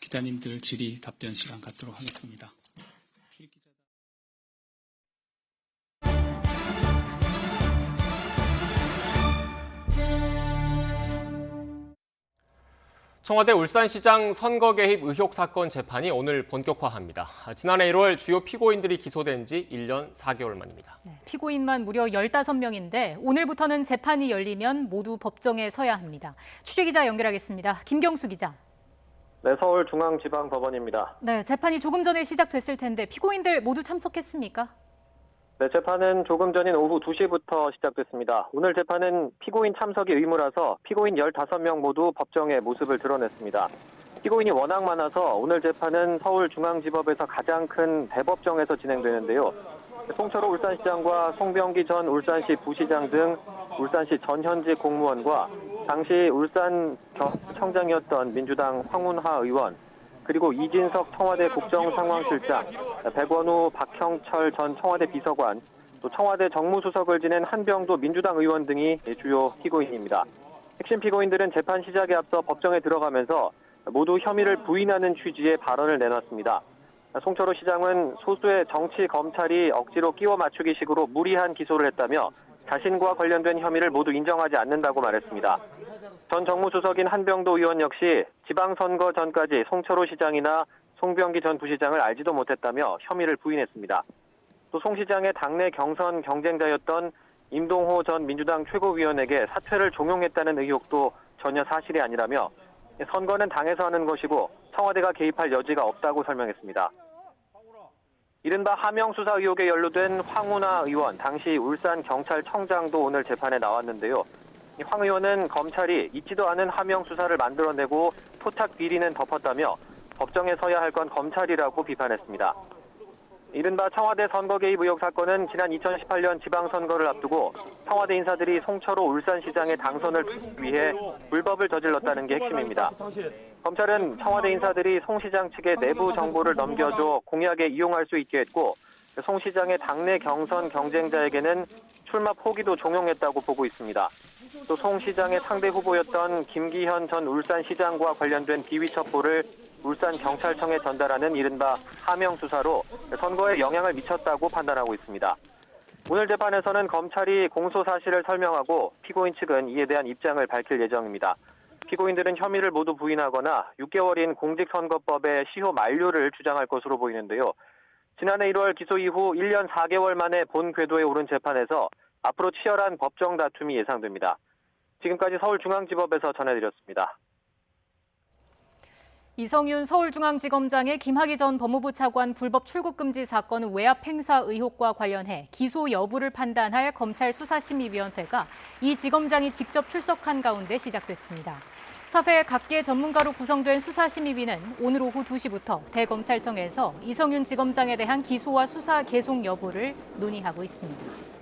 기자님들 질의 답변 시간 갖도록 하겠습니다. 청와대 울산시장 선거 개입 의혹 사건 재판이 오늘 본격화합니다. 지난해 1월 주요 피고인들이 기소된 지 1년 4개월 만입니다. 네, 피고인만 무려 15명인데 오늘부터는 재판이 열리면 모두 법정에 서야 합니다. 취재기자 연결하겠습니다. 김경수 기자. 네, 서울중앙지방법원입니다. 네, 재판이 조금 전에 시작됐을 텐데 피고인들 모두 참석했습니까? 네, 재판은 조금 전인 오후 2시부터 시작됐습니다. 오늘 재판은 피고인 참석이 의무라서 피고인 15명 모두 법정에 모습을 드러냈습니다. 피고인이 워낙 많아서 오늘 재판은 서울중앙지법에서 가장 큰 대법정에서 진행되는데요. 송철호 울산시장과 송병기 전 울산시 부시장 등 울산시 전현직 공무원과 당시 울산청장이었던 민주당 황운하 의원, 그리고 이진석 청와대 국정상황실장, 백원우 박형철 전 청와대 비서관, 또 청와대 정무수석을 지낸 한병도 민주당 의원 등이 주요 피고인입니다. 핵심 피고인들은 재판 시작에 앞서 법정에 들어가면서 모두 혐의를 부인하는 취지의 발언을 내놨습니다. 송철호 시장은 소수의 정치 검찰이 억지로 끼워 맞추기식으로 무리한 기소를 했다며 자신과 관련된 혐의를 모두 인정하지 않는다고 말했습니다. 전 정무수석인 한병도 의원 역시 지방선거 전까지 송철호 시장이나 송병기 전 부시장을 알지도 못했다며 혐의를 부인했습니다. 또 송 시장의 당내 경선 경쟁자였던 임동호 전 민주당 최고위원에게 사퇴를 종용했다는 의혹도 전혀 사실이 아니라며 선거는 당에서 하는 것이고 청와대가 개입할 여지가 없다고 설명했습니다. 이른바 하명수사 의혹에 연루된 황운하 의원, 당시 울산경찰청장도 오늘 재판에 나왔는데요. 황 의원은 검찰이 있지도 않은 하명수사를 만들어내고 토착 비리는 덮었다며 법정에 서야 할 건 검찰이라고 비판했습니다. 이른바 청와대 선거 개입 의혹 사건은 지난 2018년 지방선거를 앞두고 청와대 인사들이 송철호 울산시장의 당선을 위해 불법을 저질렀다는 게 핵심입니다. 검찰은 청와대 인사들이 송 시장 측에 내부 정보를 넘겨줘 공약에 이용할 수 있게 했고 송 시장의 당내 경선 경쟁자에게는 출마 포기도 종용했다고 보고 있습니다. 또 송 시장의 상대 후보였던 김기현 전 울산시장과 관련된 비위 첩보를 울산경찰청에 전달하는 이른바 하명수사로 선거에 영향을 미쳤다고 판단하고 있습니다. 오늘 재판에서는 검찰이 공소 사실을 설명하고 피고인 측은 이에 대한 입장을 밝힐 예정입니다. 피고인들은 혐의를 모두 부인하거나 6개월인 공직선거법의 시효 만료를 주장할 것으로 보이는데요. 지난해 1월 기소 이후 1년 4개월 만에 본 궤도에 오른 재판에서 앞으로 치열한 법정 다툼이 예상됩니다. 지금까지 서울중앙지법에서 전해드렸습니다. 이성윤 서울중앙지검장의 김학의 전 법무부 차관 불법 출국 금지 사건 외압 행사 의혹과 관련해 기소 여부를 판단할 검찰 수사심의위원회가 이 지검장이 직접 출석한 가운데 시작됐습니다. 사회 각계 전문가로 구성된 수사심의위는 오늘 오후 2시부터 대검찰청에서 이성윤 지검장에 대한 기소와 수사 계속 여부를 논의하고 있습니다.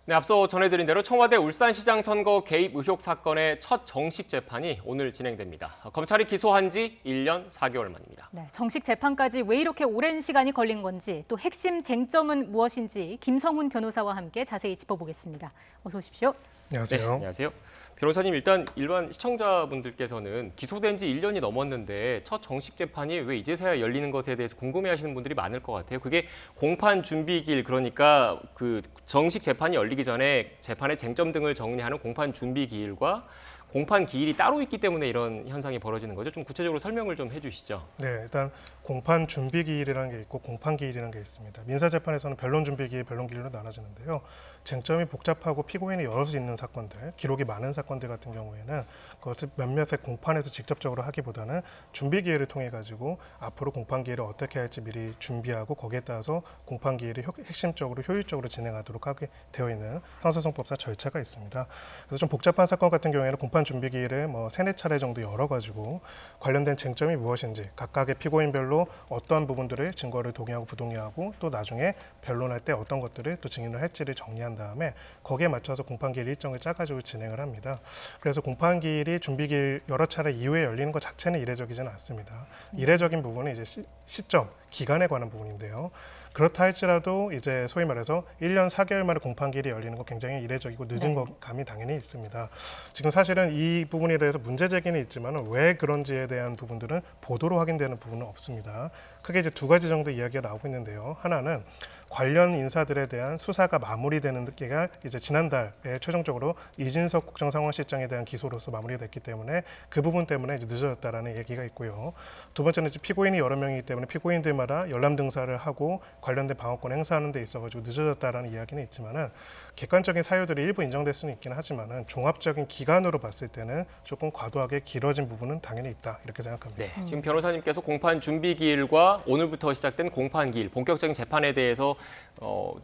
네, 앞서 전해드린 대로 청와대 울산시장 선거 개입 의혹 사건의 첫 정식 재판이 오늘 진행됩니다. 검찰이 기소한 지 1년 4개월 만입니다. 네, 정식 재판까지 왜 이렇게 오랜 시간이 걸린 건지 또 핵심 쟁점은 무엇인지 김성훈 변호사와 함께 자세히 짚어보겠습니다. 어서 오십시오. 안녕하세요. 네, 안녕하세요. 변호사님, 일단 일반 시청자분들께서는 기소된 지 1년이 넘었는데 첫 정식 재판이 왜 이제서야 열리는 것에 대해서 궁금해하시는 분들이 많을 것 같아요. 그게 공판 준비기일, 그러니까 그 정식 재판이 열리기 전에 재판의 쟁점 등을 정리하는 공판 준비기일과 공판 기일이 따로 있기 때문에 이런 현상이 벌어지는 거죠. 좀 구체적으로 설명을 좀 해주시죠. 네, 일단 공판 준비 기일이라는 게 있고 공판 기일이라는 게 있습니다. 민사 재판에서는 변론 준비 기일, 변론 기일로 나눠지는데요. 쟁점이 복잡하고 피고인이 여럿이 있는 사건들, 기록이 많은 사건들 같은 경우에는 그것을 몇몇의 공판에서 직접적으로 하기보다는 준비 기일을 통해 가지고 앞으로 공판 기일을 어떻게 할지 미리 준비하고 거기에 따라서 공판 기일을 핵심적으로 효율적으로 진행하도록 하게 되어 있는 형사소송법상 절차가 있습니다. 그래서 좀 복잡한 사건 같은 경우에는 공판 준비 기일을 세네 차례 정도 열어가지고 관련된 쟁점이 무엇인지 각각의 피고인별로 어떠한 부분들을 증거를 동의하고 부동의하고 또 나중에 변론할 때 어떤 것들을 또 증인을 할지를 정리한 다음에 거기에 맞춰서 공판기일 일정을 짜가지고 진행을 합니다. 그래서 공판기일이 준비기일 여러 차례 이후에 열리는 것 자체는 이례적이지는 않습니다. 이례적인 부분은 이제 시점, 기간에 관한 부분인데요. 그렇다 할지라도 이제 소위 말해서 1년 4개월 만에 공판기일이 열리는 거 굉장히 이례적이고 늦은 감이 당연히 있습니다. 지금 사실은 이 부분에 대해서 문제 제기는 있지만 왜 그런지에 대한 부분들은 보도로 확인되는 부분은 없습니다. 크게 이제 두 가지 정도 이야기가 나오고 있는데요. 하나는 관련 인사들에 대한 수사가 마무리되는 게가 이제 지난달에 최종적으로 이진석 국정상황실장에 대한 기소로서 마무리됐기 때문에 그 부분 때문에 이제 늦어졌다라는 얘기가 있고요. 두 번째는 이제 피고인이 여러 명이기 때문에 피고인들마다 열람 등사를 하고 관련된 방어권 행사하는 데 있어가지고 늦어졌다라는 이야기는 있지만은 객관적인 사유들이 일부 인정될 수는 있긴 하지만은 종합적인 기간으로 봤을 때는 조금 과도하게 길어진 부분은 당연히 있다 이렇게 생각합니다. 네, 지금 변호사님께서 공판 준비 기일과 오늘부터 시작된 공판 기일, 본격적인 재판에 대해서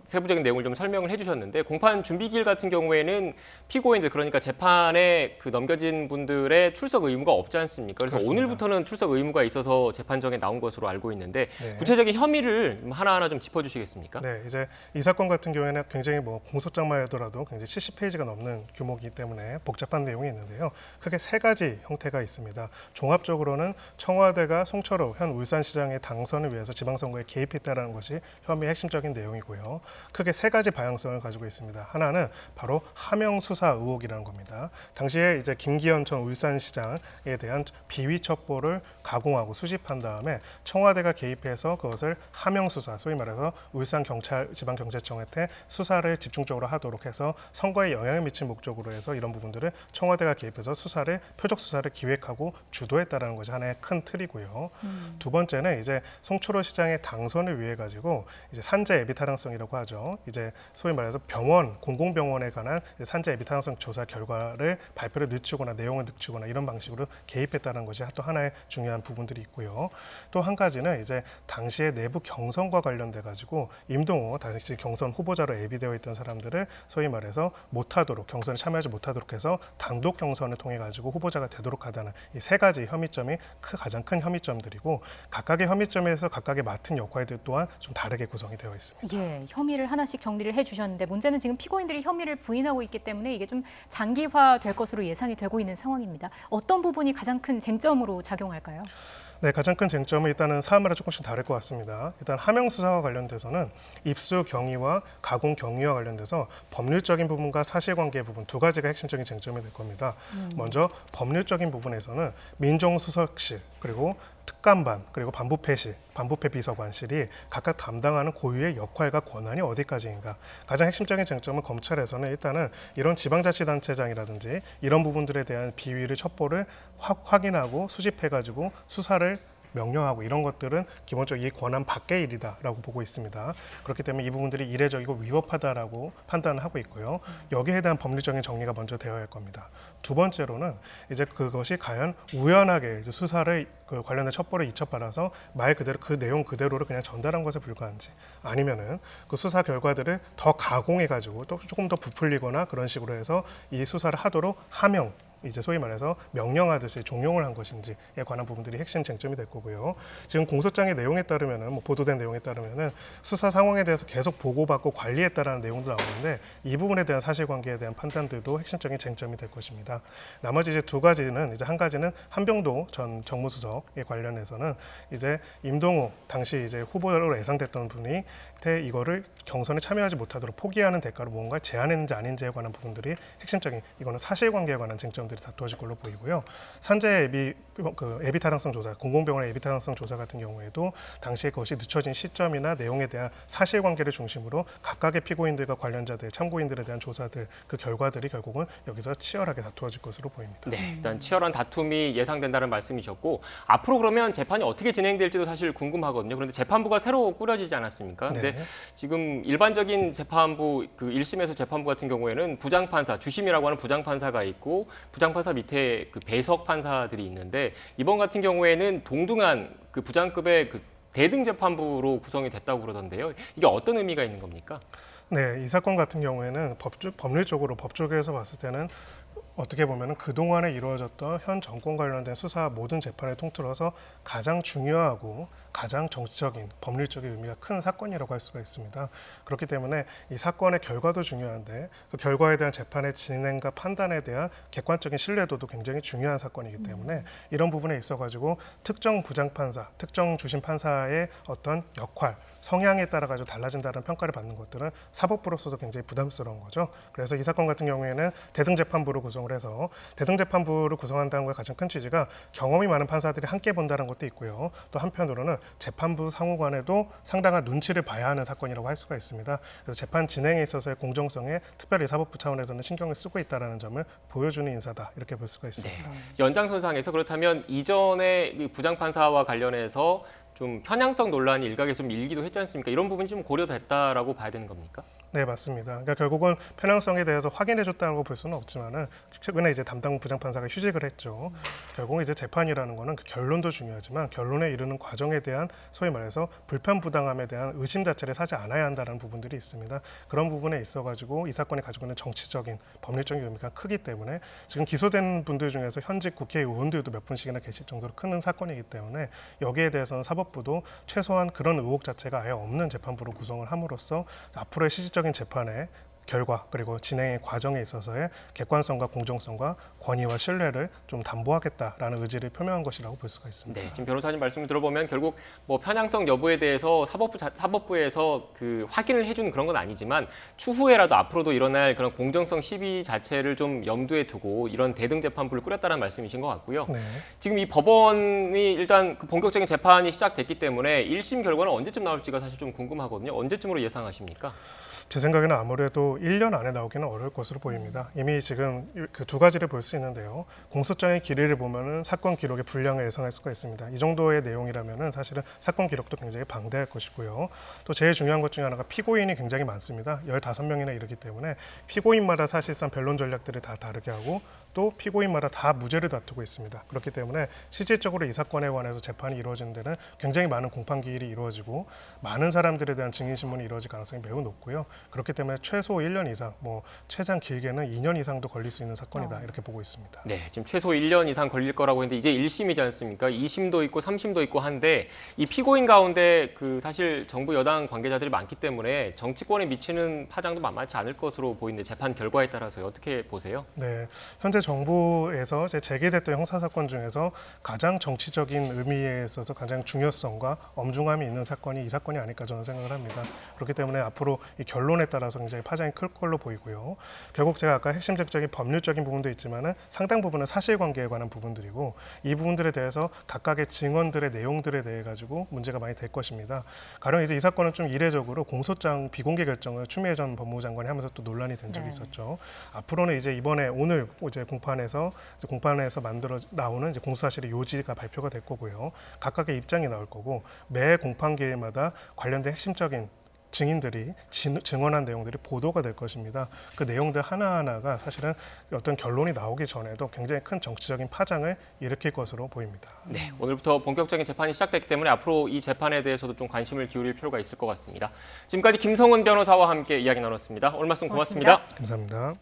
세부적인 내용을 좀 설명을 해주셨는데 공판 준비 기일 같은 경우에는 피고인들 그러니까 재판에 그 넘겨진 분들의 출석 의무가 없지 않습니까? 그래서 그렇습니다. 오늘부터는 출석 의무가 있어서 재판정에 나온 것으로 알고 있는데 구체적인 혐의를 하나하나 좀 짚어주시겠습니까? 네, 이제 이 사건 같은 경우에는 굉장히 공소장만 하더라도 굉장히 70페이지가 넘는 규모이기 때문에 복잡한 내용이 있는데요. 크게 세 가지 형태가 있습니다. 종합적으로는 청와대가 송철호 현 울산시장의 당선을 위해서 지방선거에 개입했다는 것이 혐의의 핵심적인 내용이고요. 크게 세 가지 방향성을 가지고 있습니다. 하나는 바로 하명 수사 의혹이라는 겁니다. 당시에 이제 김기현 전 울산시장에 대한 비위 첩보를 가공하고 수집한 다음에 청와대가 개입해서 그것을 하명 수사, 소위 말해서 울산 경찰 지방경찰청한테 수사를 집중적으로 하도록 해서 선거에 영향을 미칠 목적으로 해서 이런 부분들을 청와대가 개입해서 표적 수사를 기획하고 주도했다라는 것이 하나의 큰 틀이고요. 두 번째는 이제 송철호 시장의 당선을 위해 가지고 이제 산재 애비 타당성이라고 하죠. 이제 소위 말해서 공공병원에 관한 산재 애비 타당성 조사 결과를 발표를 늦추거나 내용을 늦추거나 이런 방식으로 개입했다는 것이 또 하나의 중요한 부분들이 있고요. 또 한 가지는 이제 당시에 내부 경선과 관련돼 가지고 임동호 당시 경선 후보자로 예비되어 있던 사람들을 소위 말해서 못하도록 경선에 참여하지 못하도록 해서 단독 경선을 통해 가지고 후보자가 되도록 하다는 이 세 가지 혐의점이 가장 큰 혐의점들이고 각각의 혐의점에서 각각의 맡은 역할들 또한 좀 다르게 구성이 되어 있습니다. 예, 혐의를 하나씩 정리를 해주셨는데 문제는 지금 피고인들이 혐의를 부인하고 있기 때문에 이게 좀 장기화될 것으로 예상이 되고 있는 상황입니다. 어떤 부분이 가장 큰 쟁점으로 작용할까요? 네, 가장 큰 쟁점은 일단은 사안마다 조금씩 다를 것 같습니다. 일단 하명 수사와 관련돼서는 입수 경위와 가공 경위와 관련돼서 법률적인 부분과 사실관계 부분 두 가지가 핵심적인 쟁점이 될 겁니다. 먼저 법률적인 부분에서는 민정수석실 그리고 특감반 그리고 반부패 비서관실이 각각 담당하는 고유의 역할과 권한이 어디까지인가. 가장 핵심적인 쟁점은 검찰에서는 일단은 이런 지방자치단체장이라든지 이런 부분들에 대한 비위를 첩보를 확인하고 수집해가지고 수사를 명령하고 이런 것들은 기본적으로 이 권한 밖의 일이다라고 보고 있습니다. 그렇기 때문에 이 부분들이 이례적이고 위법하다라고 판단을 하고 있고요. 여기에 대한 법리적인 정리가 먼저 되어야 할 겁니다. 두 번째로는 이제 그것이 과연 우연하게 이제 수사를 그 관련된 첩보를 이첩받아서 말 그대로 그 내용 그대로를 그냥 전달한 것에 불과한지, 아니면은 그 수사 결과들을 더 가공해가지고 또 조금 더 부풀리거나 그런 식으로 해서 이 수사를 하도록 하명, 이제 소위 말해서 명령하듯이 종용을 한 것인지에 관한 부분들이 핵심 쟁점이 될 거고요. 지금 공소장의 내용에 따르면은 뭐 보도된 내용에 따르면은 수사 상황에 대해서 계속 보고받고 관리했다라는 내용도 나오는데 이 부분에 대한 사실관계에 대한 판단들도 핵심적인 쟁점이 될 것입니다. 나머지 이제 두 가지는 이제 한 가지는 한병도 전 정무수석에 관련해서는 이제 임동욱 당시 이제 후보로 예상됐던 분이 이거를 경선에 참여하지 못하도록 포기하는 대가로 뭔가 제안했는지 아닌지에 관한 부분들이 핵심적인 이거는 사실관계에 관한 쟁점들이 다투어질 걸로 보이고요. 산재 예비 타당성 조사, 공공병원의 예비 타당성 조사 같은 경우에도 당시에 그것이 늦춰진 시점이나 내용에 대한 사실관계를 중심으로 각각의 피고인들과 관련자들, 참고인들에 대한 조사들 그 결과들이 결국은 여기서 치열하게 다투어질 것으로 보입니다. 네, 일단 치열한 다툼이 예상된다는 말씀이셨고 앞으로 그러면 재판이 어떻게 진행될지도 사실 궁금하거든요. 그런데 재판부가 새로 꾸려지지 않았습니까? 근데 지금 일반적인 재판부 그 1심에서 재판부 같은 경우에는 부장판사, 주심이라고 하는 부장판사가 있고 부장판사 밑에 그 배석 판사들이 있는데 이번 같은 경우에는 동등한 그 부장급의 그 대등 재판부로 구성이 됐다고 그러던데요. 이게 어떤 의미가 있는 겁니까? 네, 이 사건 같은 경우에는 법률적으로 법조계에서 봤을 때는 어떻게 보면 그동안에 이루어졌던 현 정권 관련된 수사 모든 재판을 통틀어서 가장 중요하고 가장 정치적인 법률적인 의미가 큰 사건이라고 할 수가 있습니다. 그렇기 때문에 이 사건의 결과도 중요한데 그 결과에 대한 재판의 진행과 판단에 대한 객관적인 신뢰도도 굉장히 중요한 사건이기 때문에 이런 부분에 있어가지고 특정 부장판사, 특정 주심 판사의 어떤 역할, 성향에 따라 가지고 달라진다는 평가를 받는 것들은 사법부로서도 굉장히 부담스러운 거죠. 그래서 이 사건 같은 경우에는 대등재판부를 구성을 해서 대등재판부를 구성한다는 것의 가장 큰 취지가 경험이 많은 판사들이 함께 본다는 것도 있고요. 또 한편으로는 재판부 상호간에도 상당한 눈치를 봐야 하는 사건이라고 할 수가 있습니다. 그래서 재판 진행에 있어서의 공정성에 특별히 사법부 차원에서는 신경을 쓰고 있다는 점을 보여주는 인사다 이렇게 볼 수가 있습니다. 네. 연장선상에서 그렇다면 이전에 부장판사와 관련해서 좀 편향성 논란이 일각에 좀 일기도 했지 않습니까? 이런 부분이 좀 고려됐다라고 봐야 되는 겁니까? 네, 맞습니다. 그러니까 결국은 편향성에 대해서 확인해줬다고 볼 수는 없지만은 최근에 이제 담당 부장판사가 휴직을 했죠. 결국 이제 재판이라는 거는 그 결론도 중요하지만 결론에 이르는 과정에 대한 소위 말해서 불편부당함에 대한 의심 자체를 사지 않아야 한다는 부분들이 있습니다. 그런 부분에 있어가지고 이 사건이 가지고 있는 정치적인 법률적인 의미가 크기 때문에 지금 기소된 분들 중에서 현직 국회의원들도 몇 분씩이나 계실 정도로 큰 사건이기 때문에 여기에 대해서는 사법부도 최소한 그런 의혹 자체가 아예 없는 재판부로 구성을 함으로써 앞으로의 시기적인 재판의 결과 그리고 진행의 과정에 있어서의 객관성과 공정성과 권위와 신뢰를 좀 담보하겠다라는 의지를 표명한 것이라고 볼 수가 있습니다. 네, 지금 변호사님 말씀을 들어보면 결국 뭐 편향성 여부에 대해서 사법부에서 그 확인을 해주는 그런 건 아니지만 추후에라도 앞으로도 일어날 그런 공정성 시비 자체를 좀 염두에 두고 이런 대등 재판부를 꾸렸다는 말씀이신 것 같고요. 네. 지금 이 법원이 일단 그 본격적인 재판이 시작됐기 때문에 1심 결과는 언제쯤 나올지가 사실 좀 궁금하거든요. 언제쯤으로 예상하십니까? 제 생각에는 아무래도 1년 안에 나오기는 어려울 것으로 보입니다. 이미 지금 그 두 가지를 볼 수 있는데요. 공소장의 길이를 보면은 사건 기록의 분량을 예상할 수가 있습니다. 이 정도의 내용이라면은 사실은 사건 기록도 굉장히 방대할 것이고요. 또 제일 중요한 것 중에 하나가 피고인이 굉장히 많습니다. 15명이나 이르기 때문에 피고인마다 사실상 변론 전략들을 다 다르게 하고 또 피고인마다 다 무죄를 다투고 있습니다. 그렇기 때문에 실질적으로 이 사건에 관해서 재판이 이루어지는 데는 굉장히 많은 공판 기일이 이루어지고 많은 사람들에 대한 증인 신문이 이루어질 가능성이 매우 높고요. 그렇기 때문에 최소 1년 이상, 뭐 최장 길게는 2년 이상도 걸릴 수 있는 사건이다 이렇게 보고 있습니다. 네, 지금 최소 1년 이상 걸릴 거라고 했는데 이제 1심이지 않습니까? 2심도 있고 3심도 있고 한데 이 피고인 가운데 그 사실 정부 여당 관계자들이 많기 때문에 정치권에 미치는 파장도 만만치 않을 것으로 보이는데 재판 결과에 따라서 어떻게 보세요? 네, 현재 정부에서 제기됐던 형사사건 중에서 가장 정치적인 의미에 있어서 가장 중요성과 엄중함이 있는 사건이 이 사건이 아닐까 저는 생각을 합니다. 그렇기 때문에 앞으로 이 결론에 따라서 굉장히 파장이 클 걸로 보이고요. 결국 제가 아까 핵심적인 법률적인 부분도 있지만은 상당 부분은 사실관계에 관한 부분들이고 이 부분들에 대해서 각각의 증언들의 내용들에 대해 가지고 문제가 많이 될 것입니다. 가령 이제 이 사건은 좀 이례적으로 공소장 비공개 결정을 추미애 전 법무부 장관이 하면서 또 논란이 된 적이 있었죠. 앞으로는 이제 이번에 오늘 이제 공판에서 만들어 나오는 이제 공소사실의 요지가 발표가 될 거고요. 각각의 입장이 나올 거고 매 공판 기일마다 관련된 핵심적인 증인들이 증언한 내용들이 보도가 될 것입니다. 그 내용들 하나하나가 사실은 어떤 결론이 나오기 전에도 굉장히 큰 정치적인 파장을 일으킬 것으로 보입니다. 네, 오늘부터 본격적인 재판이 시작됐기 때문에 앞으로 이 재판에 대해서도 좀 관심을 기울일 필요가 있을 것 같습니다. 지금까지 김성훈 변호사와 함께 이야기 나눴습니다. 오늘 말씀 고맙습니다. 감사합니다.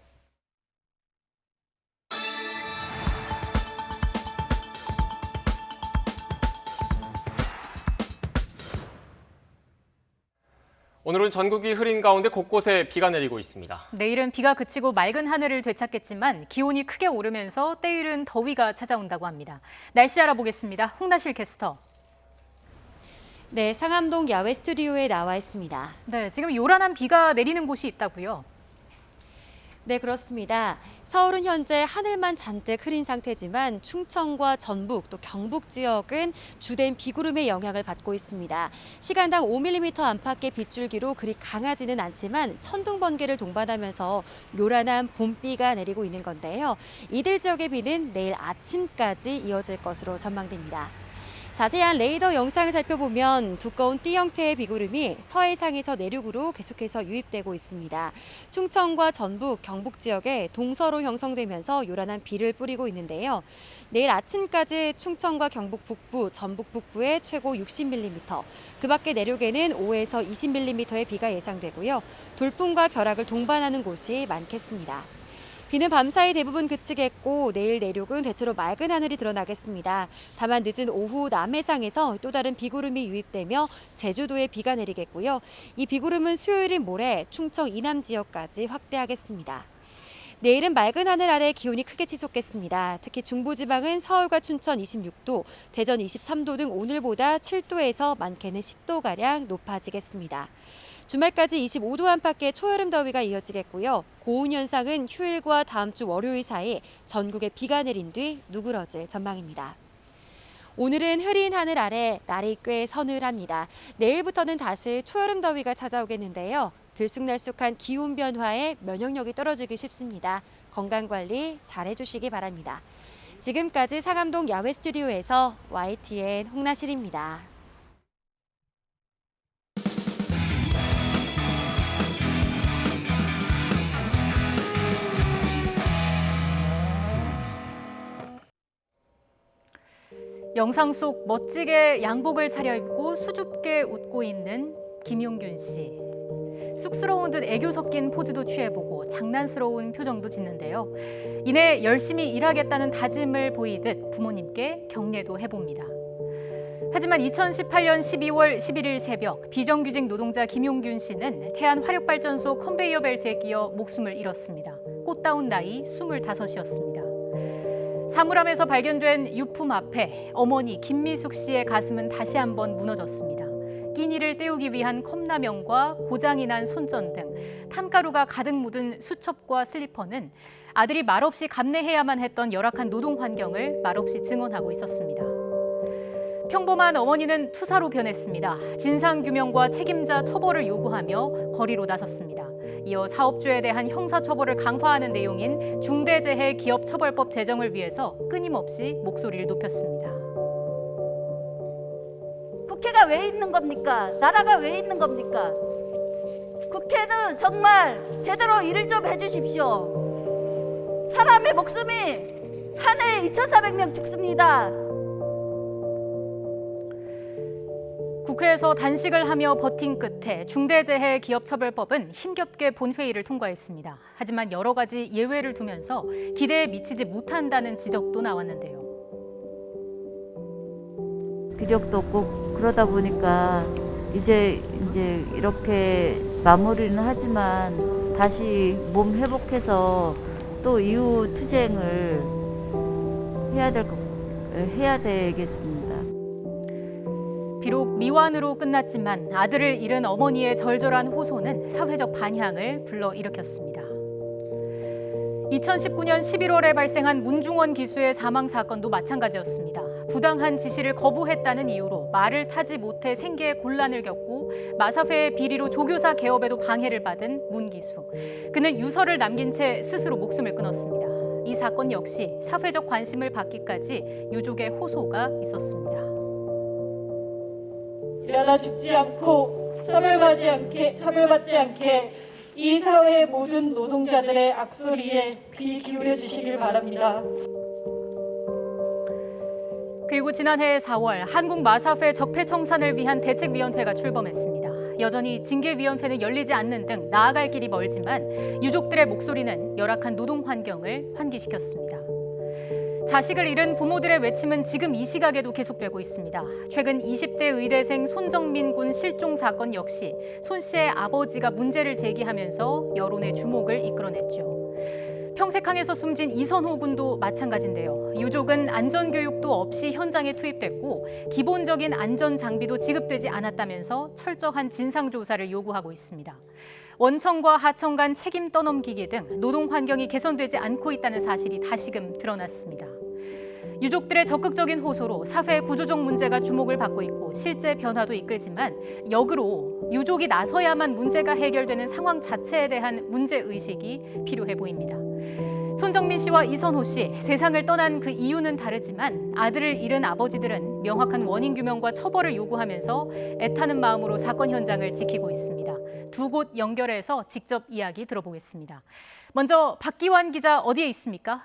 오늘은 전국이 흐린 가운데 곳곳에 비가 내리고 있습니다. 내일은 비가 그치고 맑은 하늘을 되찾겠지만 기온이 크게 오르면서 때이른 더위가 찾아온다고 합니다. 날씨 알아보겠습니다. 홍나실 캐스터. 네, 상암동 야외 스튜디오에 나와 있습니다. 네, 지금 요란한 비가 내리는 곳이 있다고요? 네, 그렇습니다. 서울은 현재 하늘만 잔뜩 흐린 상태지만 충청과 전북 또 경북 지역은 주된 비구름의 영향을 받고 있습니다. 시간당 5mm 안팎의 빗줄기로 그리 강하지는 않지만 천둥 번개를 동반하면서 요란한 봄비가 내리고 있는 건데요. 이들 지역의 비는 내일 아침까지 이어질 것으로 전망됩니다. 자세한 레이더 영상을 살펴보면 두꺼운 띠 형태의 비구름이 서해상에서 내륙으로 계속해서 유입되고 있습니다. 충청과 전북, 경북 지역에 동서로 형성되면서 요란한 비를 뿌리고 있는데요. 내일 아침까지 충청과 경북 북부, 전북 북부에 최고 60mm, 그 밖에 내륙에는 5에서 20mm의 비가 예상되고요. 돌풍과 벼락을 동반하는 곳이 많겠습니다. 비는 밤사이 대부분 그치겠고 내일 내륙은 대체로 맑은 하늘이 드러나겠습니다. 다만 늦은 오후 남해상에서 또 다른 비구름이 유입되며 제주도에 비가 내리겠고요. 이 비구름은 수요일인 모레 충청 이남 지역까지 확대하겠습니다. 내일은 맑은 하늘 아래 기온이 크게 치솟겠습니다. 특히 중부지방은 서울과 춘천 26도, 대전 23도 등 오늘보다 7도에서 많게는 10도가량 높아지겠습니다. 주말까지 25도 안팎의 초여름 더위가 이어지겠고요. 고온 현상은 휴일과 다음 주 월요일 사이 전국에 비가 내린 뒤 누그러질 전망입니다. 오늘은 흐린 하늘 아래 날이 꽤 서늘합니다. 내일부터는 다시 초여름 더위가 찾아오겠는데요. 들쑥날쑥한 기온 변화에 면역력이 떨어지기 쉽습니다. 건강관리 잘해주시기 바랍니다. 지금까지 상암동 야외 스튜디오에서 YTN 홍나실입니다. 영상 속 멋지게 양복을 차려입고 수줍게 웃고 있는 김용균 씨. 쑥스러운 듯 애교 섞인 포즈도 취해보고 장난스러운 표정도 짓는데요. 이내 열심히 일하겠다는 다짐을 보이듯 부모님께 격려도 해봅니다. 하지만 2018년 12월 11일 새벽 비정규직 노동자 김용균 씨는 태안 화력발전소 컨베이어 벨트에 끼어 목숨을 잃었습니다. 꽃다운 나이 25이었습니다. 사물함에서 발견된 유품 앞에 어머니 김미숙 씨의 가슴은 다시 한번 무너졌습니다. 끼니를 때우기 위한 컵라면과 고장이 난 손전 등 탄가루가 가득 묻은 수첩과 슬리퍼는 아들이 말없이 감내해야만 했던 열악한 노동 환경을 말없이 증언하고 있었습니다. 평범한 어머니는 투사로 변했습니다. 진상규명과 책임자 처벌을 요구하며 거리로 나섰습니다. 이어 사업주에 대한 형사처벌을 강화하는 내용인 중대재해기업처벌법 제정을 위해서 끊임없이 목소리를 높였습니다. 국회가 왜 있는 겁니까? 나라가 왜 있는 겁니까? 국회는 정말 제대로 일을 좀 해주십시오. 사람의 목숨이 한 해에 2,400명 죽습니다. 국회에서 단식을 하며 버틴 끝에 중대재해기업처벌법은 힘겹게 본회의를 통과했습니다. 하지만 여러 가지 예외를 두면서 기대에 미치지 못한다는 지적도 나왔는데요. 기력도 없고 그러다 보니까 이제 이렇게 마무리는 하지만 다시 몸 회복해서 또 이후 투쟁을 해야 되겠습니다. 비록 미완으로 끝났지만 아들을 잃은 어머니의 절절한 호소는 사회적 반향을 불러일으켰습니다. 2019년 11월에 발생한 문중원 기수의 사망 사건도 마찬가지였습니다. 부당한 지시를 거부했다는 이유로 말을 타지 못해 생계에 곤란을 겪고 마사회의 비리로 조교사 개업에도 방해를 받은 문 기수. 그는 유서를 남긴 채 스스로 목숨을 끊었습니다. 이 사건 역시 사회적 관심을 받기까지 유족의 호소가 있었습니다. 일어나 죽지 않고 차별받지 않게 이 사회의 모든 노동자들의 악소리에 귀 기울여 주시길 바랍니다. 그리고 지난해 4월 한국마사회 적폐청산을 위한 대책위원회가 출범했습니다. 여전히 징계위원회는 열리지 않는 등 나아갈 길이 멀지만 유족들의 목소리는 열악한 노동 환경을 환기시켰습니다. 자식을 잃은 부모들의 외침은 지금 이 시각에도 계속되고 있습니다. 최근 20대 의대생 손정민 군 실종 사건 역시 손 씨의 아버지가 문제를 제기하면서 여론의 주목을 이끌어냈죠. 평택항에서 숨진 이선호 군도 마찬가지인데요. 유족은 안전교육도 없이 현장에 투입됐고 기본적인 안전장비도 지급되지 않았다면서 철저한 진상조사를 요구하고 있습니다. 원청과 하청 간 책임 떠넘기기 등 노동 환경이 개선되지 않고 있다는 사실이 다시금 드러났습니다. 유족들의 적극적인 호소로 사회 구조적 문제가 주목을 받고 있고 실제 변화도 이끌지만 역으로 유족이 나서야만 문제가 해결되는 상황 자체에 대한 문제의식이 필요해 보입니다. 손정민 씨와 이선호 씨, 세상을 떠난 그 이유는 다르지만 아들을 잃은 아버지들은 명확한 원인 규명과 처벌을 요구하면서 애타는 마음으로 사건 현장을 지키고 있습니다. 두 곳 연결해서 직접 이야기 들어보겠습니다. 먼저 박기환 기자 어디에 있습니까?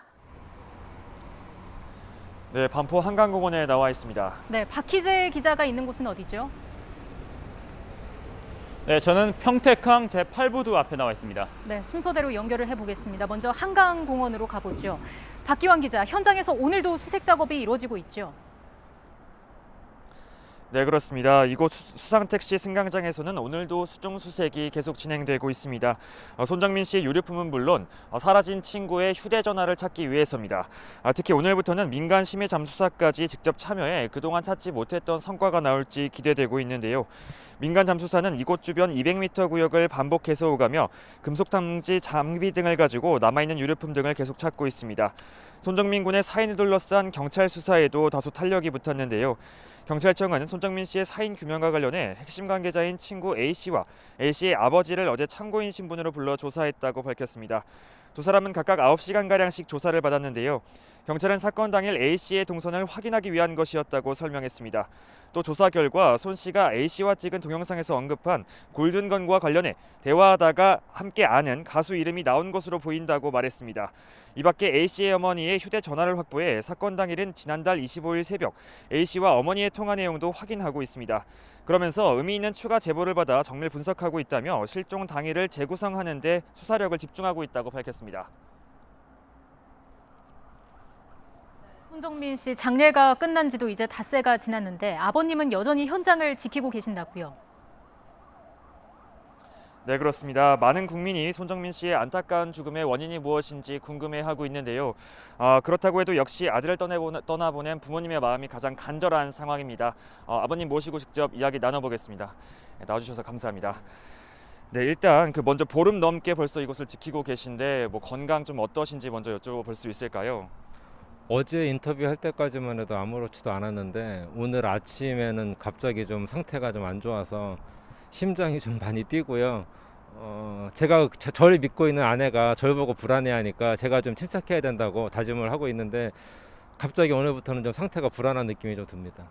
네, 반포 한강공원에 나와 있습니다. 네, 박희재 기자가 있는 곳은 어디죠? 네, 저는 평택항 제8부두 앞에 나와 있습니다. 네, 순서대로 연결을 해보겠습니다. 먼저 한강공원으로 가보죠. 박기환 기자, 현장에서 오늘도 수색 작업이 이루어지고 있죠? 네, 그렇습니다. 이곳 수상택시 승강장에서는 오늘도 수중 수색이 계속 진행되고 있습니다. 손정민 씨의 유류품은 물론 사라진 친구의 휴대전화를 찾기 위해서입니다. 특히 오늘부터는 민간 심해 잠수사까지 직접 참여해 그동안 찾지 못했던 성과가 나올지 기대되고 있는데요. 민간 잠수사는 이곳 주변 200m 구역을 반복해서 오가며 금속 탐지 장비 등을 가지고 남아있는 유류품 등을 계속 찾고 있습니다. 손정민 군의 사인을 둘러싼 경찰 수사에도 다소 탄력이 붙었는데요. 경찰청은 손정민 씨의 사인 규명과 관련해 핵심 관계자인 친구 A씨와 A씨의 아버지를 어제 참고인 신분으로 불러 조사했다고 밝혔습니다. 두 사람은 각각 9시간가량씩 조사를 받았는데요. 경찰은 사건 당일 A씨의 동선을 확인하기 위한 것이었다고 설명했습니다. 또 조사 결과 손 씨가 A씨와 찍은 동영상에서 언급한 골든건과 관련해 대화하다가 함께 아는 가수 이름이 나온 것으로 보인다고 말했습니다. 이 밖에 A씨의 어머니의 휴대전화를 확보해 사건 당일인 지난달 25일 새벽 A씨와 어머니의 통화 내용도 확인하고 있습니다. 그러면서 의미 있는 추가 제보를 받아 정밀 분석하고 있다며 실종 당일을 재구성하는 데 수사력을 집중하고 있다고 밝혔습니다. 손정민 씨 장례가 끝난 지도 이제 닷새가 지났는데 아버님은 여전히 현장을 지키고 계신다고요? 네, 그렇습니다. 많은 국민이 손정민 씨의 안타까운 죽음의 원인이 무엇인지 궁금해하고 있는데요. 그렇다고 해도 역시 아들을 떠나보낸 부모님의 마음이 가장 간절한 상황입니다. 아버님 모시고 직접 이야기 나눠보겠습니다. 네, 나와주셔서 감사합니다. 네, 일단 먼저 보름 넘게 벌써 이곳을 지키고 계신데 건강 좀 어떠신지 먼저 여쭤볼 수 있을까요? 어제 인터뷰할 때까지만 해도 아무렇지도 않았는데 오늘 아침에는 갑자기 좀 상태가 좀 안 좋아서 심장이 좀 많이 뛰고요. 제가 저를 믿고 있는 아내가 저를 보고 불안해하니까 제가 좀 침착해야 된다고 다짐을 하고 있는데 갑자기 오늘부터는 좀 상태가 불안한 느낌이 좀 듭니다.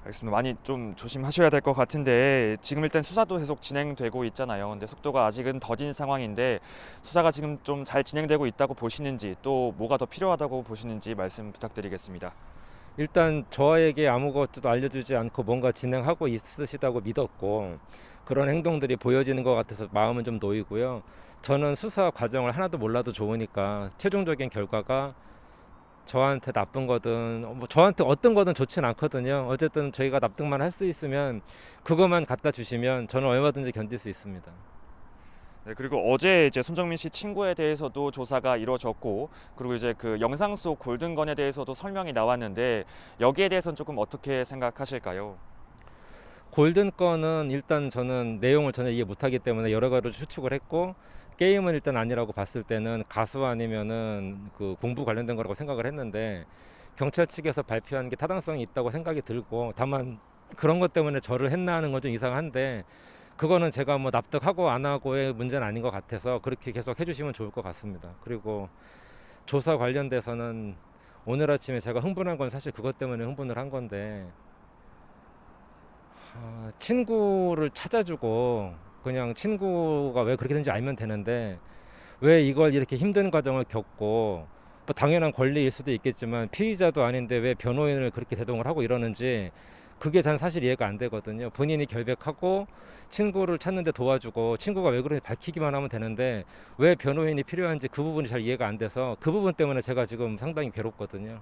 알겠습니다. 많이 좀 조심하셔야 될 것 같은데 지금 일단 수사도 계속 진행되고 있잖아요. 근데 속도가 아직은 더딘 상황인데 수사가 지금 좀 잘 진행되고 있다고 보시는지 또 뭐가 더 필요하다고 보시는지 말씀 부탁드리겠습니다. 일단 저에게 아무것도 알려주지 않고 뭔가 진행하고 있으시다고 믿었고 그런 행동들이 보여지는 것 같아서 마음은 좀 놓이고요. 저는 수사 과정을 하나도 몰라도 좋으니까 최종적인 결과가 저한테 나쁜 거든 저한테 어떤 거든 좋진 않거든요. 어쨌든 저희가 납득만 할 수 있으면 그것만 갖다 주시면 저는 얼마든지 견딜 수 있습니다. 네, 그리고 어제 이제 손정민 씨 친구에 대해서도 조사가 이루어졌고 그리고 이제 그 영상 속 골든건에 대해서도 설명이 나왔는데 여기에 대해서는 조금 어떻게 생각하실까요? 골든건은 일단 저는 내용을 전혀 이해 못하기 때문에 여러 가지로 추측을 했고 게임은 일단 아니라고 봤을 때는 가수 아니면은 그 공부 관련된 거라고 생각을 했는데 경찰 측에서 발표한 게 타당성이 있다고 생각이 들고 다만 그런 것 때문에 저를 했나 하는 건 좀 이상한데 그거는 제가 납득하고 안 하고의 문제는 아닌 것 같아서 그렇게 계속 해주시면 좋을 것 같습니다. 그리고 조사 관련돼서는 오늘 아침에 제가 흥분한 건 사실 그것 때문에 흥분을 한 건데 친구를 찾아주고 그냥 친구가 왜 그렇게 되는지 알면 되는데 왜 이걸 이렇게 힘든 과정을 겪고 뭐 당연한 권리일 수도 있겠지만 피의자도 아닌데 왜 변호인을 그렇게 대동을 하고 이러는지 그게 전 사실 이해가 안 되거든요. 본인이 결백하고 친구를 찾는데 도와주고 친구가 왜 그런지 밝히기만 하면 되는데 왜 변호인이 필요한지 그 부분이 잘 이해가 안 돼서 그 부분 때문에 제가 지금 상당히 괴롭거든요.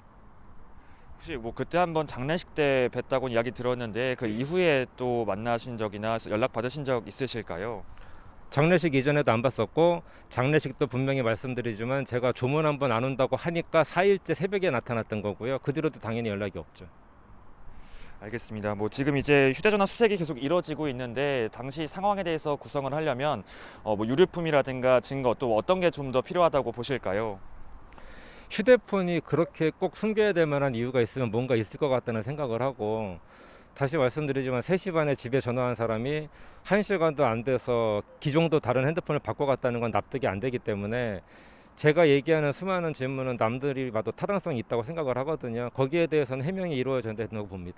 혹시 뭐 그때 한번 장례식 때 뵀다고 이야기 들었는데 그 이후에 또 만나신 적이나 연락 받으신 적 있으실까요? 장례식 이전에도 안 봤었고 장례식도 분명히 말씀드리지만 제가 조문 한번 안 온다고 하니까 4일째 새벽에 나타났던 거고요. 그 뒤로도 당연히 연락이 없죠. 알겠습니다. 뭐 지금 이제 휴대전화 수색이 계속 이뤄지고 있는데 당시 상황에 대해서 구성을 하려면 뭐 유류품이라든가 증거 또 어떤 게 좀 더 필요하다고 보실까요? 휴대폰이 그렇게 꼭 숨겨야 될 만한 이유가 있으면 뭔가 있을 것 같다는 생각을 하고 다시 말씀드리지만 3시 반에 집에 전화한 사람이 1시간도 안 돼서 기종도 다른 핸드폰을 바꿔갔다는 건 납득이 안 되기 때문에 제가 얘기하는 수많은 질문은 남들이 봐도 타당성이 있다고 생각을 하거든요. 거기에 대해서는 해명이 이루어져야 된다고 봅니다.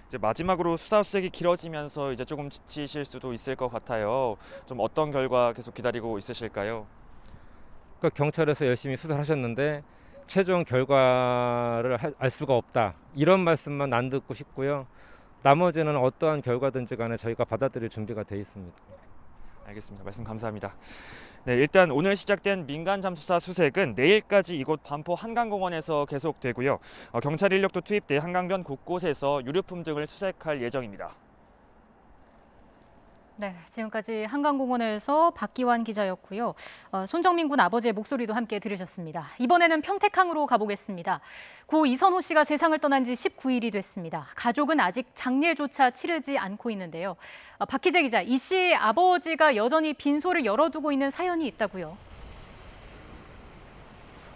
이제 마지막으로 수사 수색이 길어지면서 이제 조금 지치실 수도 있을 것 같아요. 좀 어떤 결과 계속 기다리고 있으실까요? 그러니까 경찰에서 열심히 수사를 하셨는데 최종 결과를 알 수가 없다. 이런 말씀만 안 듣고 싶고요. 나머지는 어떠한 결과든지 간에 저희가 받아들일 준비가 돼 있습니다. 알겠습니다. 말씀 감사합니다. 네, 일단 오늘 시작된 민간 잠수사 수색은 내일까지 이곳 반포 한강공원에서 계속되고요. 경찰 인력도 투입돼 한강변 곳곳에서 유류품 등을 수색할 예정입니다. 네, 지금까지 한강공원에서 박기환 기자였고요. 손정민 군 아버지의 목소리도 함께 들으셨습니다. 이번에는 평택항으로 가보겠습니다. 고 이선호 씨가 세상을 떠난 지 19일이 됐습니다. 가족은 아직 장례조차 치르지 않고 있는데요. 박희재 기자, 이 씨의 아버지가 여전히 빈소를 열어두고 있는 사연이 있다고요.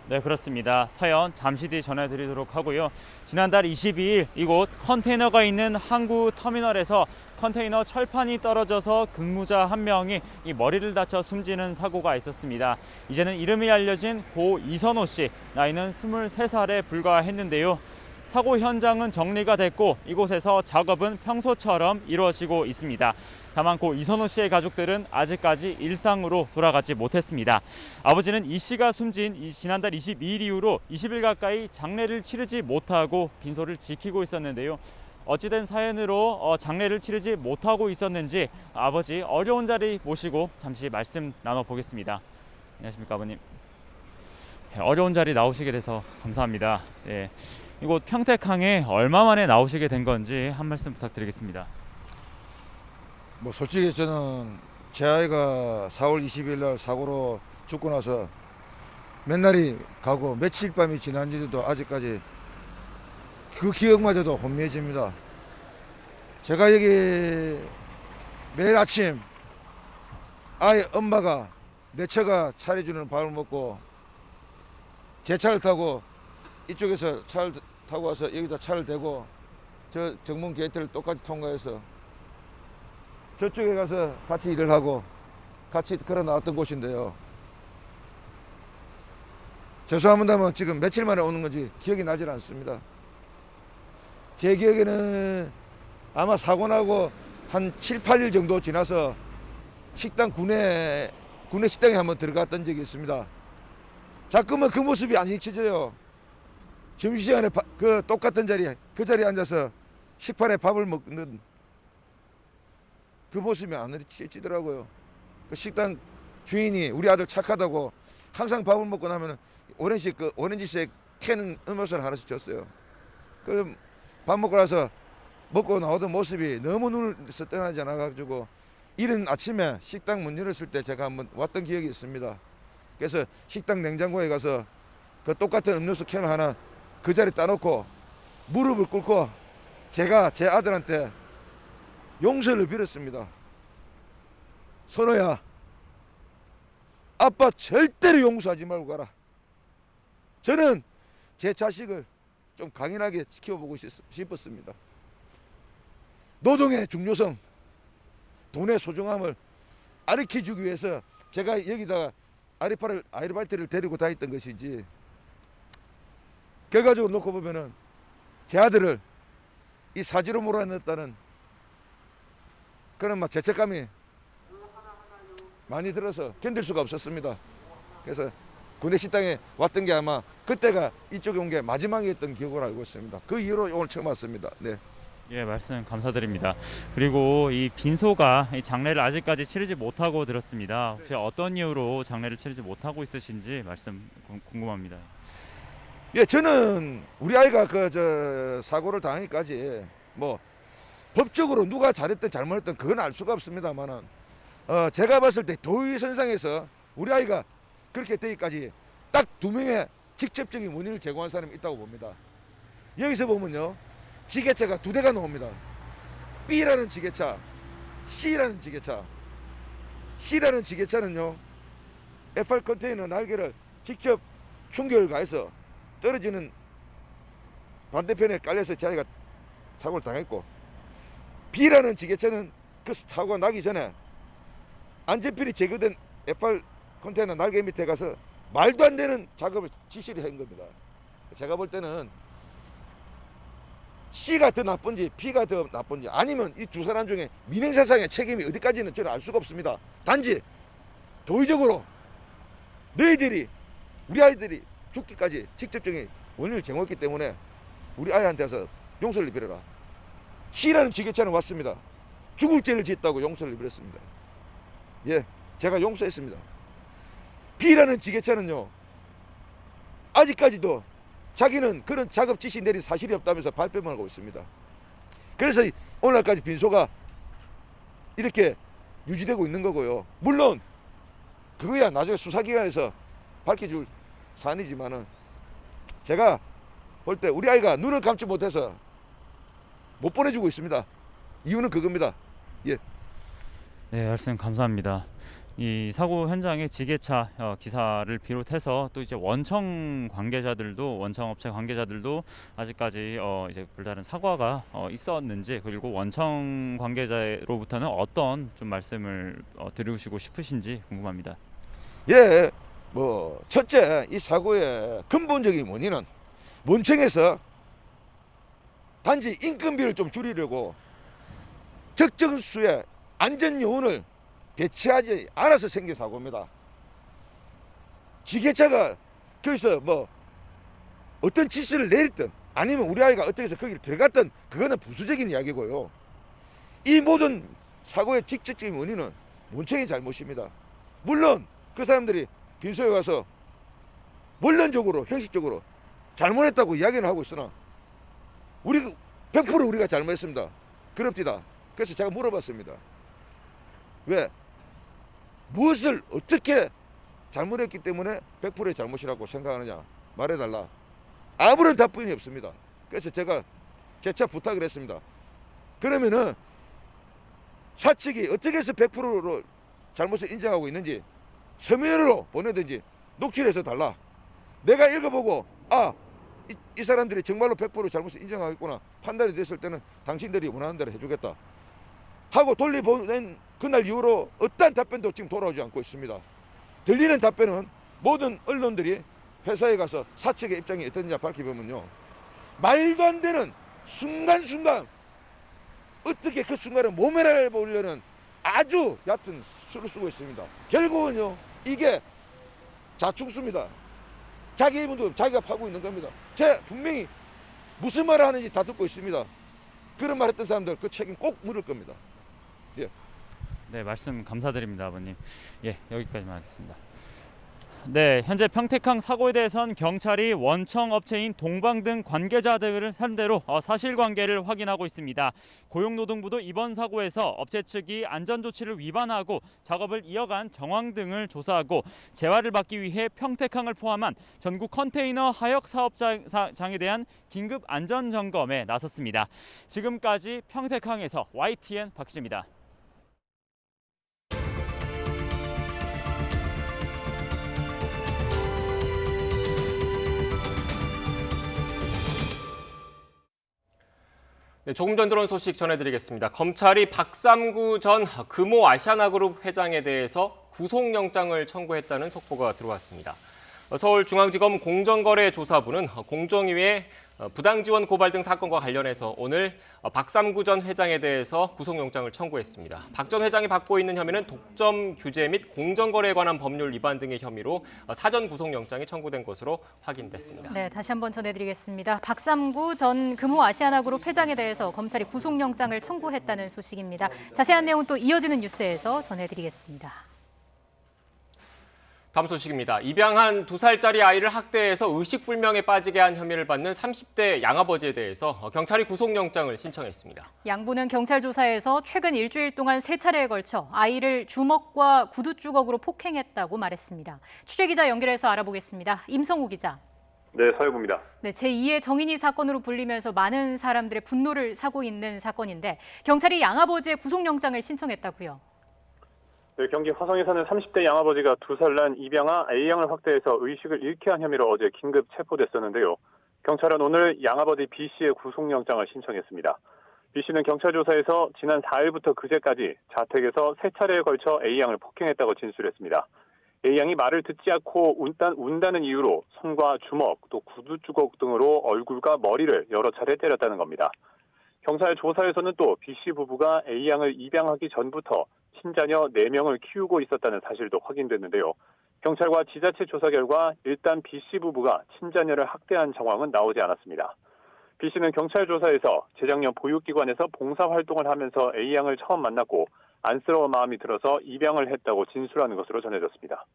네, 그렇습니다. 사연 잠시 뒤 전해드리도록 하고요. 지난달 22일 이곳 컨테이너가 있는 항구 터미널에서 컨테이너 철판이 떨어져서 근무자 한 명이 이 머리를 다쳐 숨지는 사고가 있었습니다. 이제는 이름이 알려진 고 이선호 씨, 나이는 23살에 불과했는데요. 사고 현장은 정리가 됐고 이곳에서 작업은 평소처럼 이루어지고 있습니다. 다만 고 이선호 씨의 가족들은 아직까지 일상으로 돌아가지 못했습니다. 아버지는 이 씨가 숨진 지난달 22일 이후로 20일 가까이 장례를 치르지 못하고 빈소를 지키고 있었는데요. 어찌된 사연으로 장례를 치르지 못하고 있었는지 아버지 어려운 자리 모시고 잠시 말씀 나눠보겠습니다. 안녕하십니까, 아버님. 어려운 자리 나오시게 돼서 감사합니다. 예. 이곳 평택항에 얼마 만에 나오시게 된 건지 한 말씀 부탁드리겠습니다. 뭐 솔직히 저는 제 아이가 4월 20일 날 사고로 죽고 나서 몇 날이 가고 며칠 밤이 지난지도 아직까지 그 기억마저도 혼미해집니다. 제가 여기 매일 아침 아이 엄마가 내 처가 차려주는 밥을 먹고 제 차를 타고 이쪽에서 차를 타고 와서 여기다 차를 대고 저 정문 게이트를 똑같이 통과해서 저쪽에 가서 같이 일을 하고 같이 걸어 나왔던 곳인데요. 죄송합니다만 지금 며칠 만에 오는 건지 기억이 나질 않습니다. 제 기억에는 아마 사고 나고 한 7, 8일 정도 지나서 식당 군내 식당에 한번 들어갔던 적이 있습니다. 자꾸만 그 모습이 안 잊혀져요. 점심시간에 그 똑같은 자리에 그 자리에 앉아서 식판에 밥을 먹는 그 모습이 안 잊혀지더라고요. 그 식당 주인이 우리 아들 착하다고 항상 밥을 먹고 나면 오렌지색 캔 음료수를 하나씩 줬어요. 그 밥 먹고 나서 먹고 나오던 모습이 너무 눈에서 떠나지 않아가지고 이른 아침에 식당 문 열었을 때 제가 한번 왔던 기억이 있습니다. 그래서 식당 냉장고에 가서 그 똑같은 음료수 캔 하나 그 자리에 따놓고 무릎을 꿇고 제가 제 아들한테 용서를 빌었습니다. 선호야, 아빠 절대로 용서하지 말고 가라. 저는 제 자식을 좀 강인하게 지켜보고 싶었습니다. 노동의 중요성, 돈의 소중함을 가르쳐주기 위해서 제가 여기다가 아르바이트를 데리고 다녔던 것이지, 결과적으로 놓고 보면은 제 아들을 이 사지로 몰아넣었다는 그런 막 죄책감이 많이 들어서 견딜 수가 없었습니다. 그래서 군대 식당에 왔던 게 아마 그때가 이쪽에 온 게 마지막이었던 기억을 알고 있습니다. 그 이후로 오늘 처음 왔습니다. 네. 예, 말씀 감사드립니다. 그리고 이 빈소가 이 장례를 아직까지 치르지 못하고 들었습니다. 혹시 어떤 이유로 장례를 치르지 못하고 있으신지 말씀 궁금합니다. 예, 저는 우리 아이가 그 사고를 당하기까지 뭐 법적으로 누가 잘했든 잘못했든 그건 알 수가 없습니다만은 제가 봤을 때 도의선상에서 우리 아이가 그렇게 되기까지 딱 2명의 직접적인 원인을 제공한 사람이 있다고 봅니다. 여기서 보면요, 지게차가 2대가 나옵니다. B라는 지게차, C라는 지게차. C라는 지게차는요, FR 컨테이너 날개를 직접 충격을 가해서 떨어지는 반대편에 깔려서 자기가 사고를 당했고, B라는 지게차는 그 사고가 나기 전에 안전필이 제거된 FR 컨테이너 날개 밑에 가서 말도 안 되는 작업을 지시를 한 겁니다. 제가 볼 때는 C가 더 나쁜지 B가 더 나쁜지, 아니면 이 2 사람 중에 민행사상의 책임이 어디까지는 저는 알 수가 없습니다. 단지 도의적으로 너희들이 우리 아이들이 죽기까지 직접적인 원인을 제공했기 때문에 우리 아이한테서 용서를 빌어라. C라는 지게차는 왔습니다. 죽을 죄를 짓다고 용서를 빌었습니다. 예, 제가 용서했습니다. B라는 지게차는요, 아직까지도 자기는 그런 작업 지시 내린 사실이 없다면서 발뺌을 하고 있습니다. 그래서 오늘날까지 빈소가 이렇게 유지되고 있는 거고요. 물론 그거야 나중에 수사기관에서 밝혀줄 사안이지만은, 제가 볼 때 우리 아이가 눈을 감지 못해서 못 보내주고 있습니다. 이유는 그겁니다. 예. 네, 말씀 감사합니다. 이 사고 현장의 지게차 기사를 비롯해서 또 이제 원청 업체 관계자들도 아직까지 이제 별다른 사과가 있었는지, 그리고 원청 관계자로부터는 어떤 좀 말씀을 들으시고 싶으신지 궁금합니다. 예, 뭐 첫째, 이 사고의 근본적인 원인은 원청에서 단지 인건비를 좀 줄이려고 적정 수의 안전 요원을 배치하지 않아서 생긴 사고입니다. 지게차가 거기서 뭐 어떤 지시를 내렸든 아니면 우리 아이가 어떻게 해서 거기를 들어갔든 그거는 부수적인 이야기고요. 이 모든 사고의 직접적인 원인은 원청의 잘못입니다. 물론 그 사람들이 빈소에 와서 원론적으로 형식적으로 잘못했다고 이야기는 하고 있으나 100% 우리가 잘못했습니다. 그럽디다. 그래서 제가 물어봤습니다. 왜? 무엇을 어떻게 잘못했기 때문에 100%의 잘못이라고 생각하느냐 말해달라. 아무런 답변이 없습니다. 그래서 제가 재차 부탁을 했습니다. 그러면은 사측이 어떻게 해서 100%로 잘못을 인정하고 있는지 서면으로 보내든지 녹취해서 달라. 내가 읽어보고 이 사람들이 정말로 100% 잘못을 인정하겠구나 판단이 됐을 때는 당신들이 원하는 대로 해주겠다 하고 돌려보낸 그날 이후로 어떠한 답변도 지금 돌아오지 않고 있습니다. 들리는 답변은 모든 언론들이 회사에 가서 사측의 입장이 어떤지 밝혀보면요, 말도 안 되는 순간순간 어떻게 그 순간을 모면해 보려는 아주 얕은 수를 쓰고 있습니다. 결국은요, 이게 자충수입니다. 자기 입은도 자기가 파고 있는 겁니다. 제가 분명히 무슨 말을 하는지 다 듣고 있습니다. 그런 말 했던 사람들 그 책임 꼭 물을 겁니다. 예. 네, 말씀 감사드립니다, 아버님. 예, 여기까지만 하겠습니다. 네, 현재 평택항 사고에 대해선 경찰이 원청 업체인 동방 등 관계자들을 상대로 사실관계를 확인하고 있습니다. 고용노동부도 이번 사고에서 업체 측이 안전조치를 위반하고 작업을 이어간 정황 등을 조사하고 재활을 받기 위해 평택항을 포함한 전국 컨테이너 하역 사업장에 대한 긴급 안전점검에 나섰습니다. 지금까지 평택항에서 YTN 박씨입니다. 네, 조금 전 들어온 소식 전해드리겠습니다. 검찰이 박삼구 전 금호 아시아나그룹 회장에 대해서 구속영장을 청구했다는 속보가 들어왔습니다. 서울중앙지검 공정거래조사부는 공정위에 부당지원 고발 등 사건과 관련해서 오늘 박삼구 전 회장에 대해서 구속영장을 청구했습니다. 박 전 회장이 받고 있는 혐의는 독점 규제 및 공정거래에 관한 법률 위반 등의 혐의로 사전 구속영장이 청구된 것으로 확인됐습니다. 네, 다시 한번 전해드리겠습니다. 박삼구 전 금호 아시아나그룹 회장에 대해서 검찰이 구속영장을 청구했다는 소식입니다. 자세한 내용은 또 이어지는 뉴스에서 전해드리겠습니다. 다음 소식입니다. 입양한 2살짜리 아이를 학대해서 의식불명에 빠지게 한 혐의를 받는 30대 양아버지에 대해서 경찰이 구속영장을 신청했습니다. 양부는 경찰 조사에서 최근 일주일 동안 3차례에 걸쳐 아이를 주먹과 구두주걱으로 폭행했다고 말했습니다. 취재기자 연결해서 알아보겠습니다. 임성우 기자. 네, 서해구입니다. 네, 제2의 정인이 사건으로 불리면서 많은 사람들의 분노를 사고 있는 사건인데 경찰이 양아버지의 구속영장을 신청했다고요. 네, 경기 화성에 사는 30대 양아버지가 2살 난 입양아 A양을 확대해서 의식을 잃게 한 혐의로 어제 긴급 체포됐었는데요. 경찰은 오늘 양아버지 B씨의 구속영장을 신청했습니다. B씨는 경찰 조사에서 지난 4일부터 그제까지 자택에서 3차례에 걸쳐 A양을 폭행했다고 진술했습니다. A양이 말을 듣지 않고 운다는 이유로 손과 주먹, 또 구두주걱 등으로 얼굴과 머리를 여러 차례 때렸다는 겁니다. 경찰 조사에서는 또 B씨 부부가 A양을 입양하기 전부터 친자녀 4명을 키우고 있었다는 사실도 확인됐는데요. 경찰과 지자체 조사 결과 일단 B씨 부부가 친자녀를 학대한 정황은 나오지 않았습니다. B씨는 경찰 조사에서 재작년 보육기관에서 봉사활동을 하면서 A양을 처음 만났고 안쓰러운 마음이 들어서 입양을 했다고 진술하는 것으로 전해졌습니다.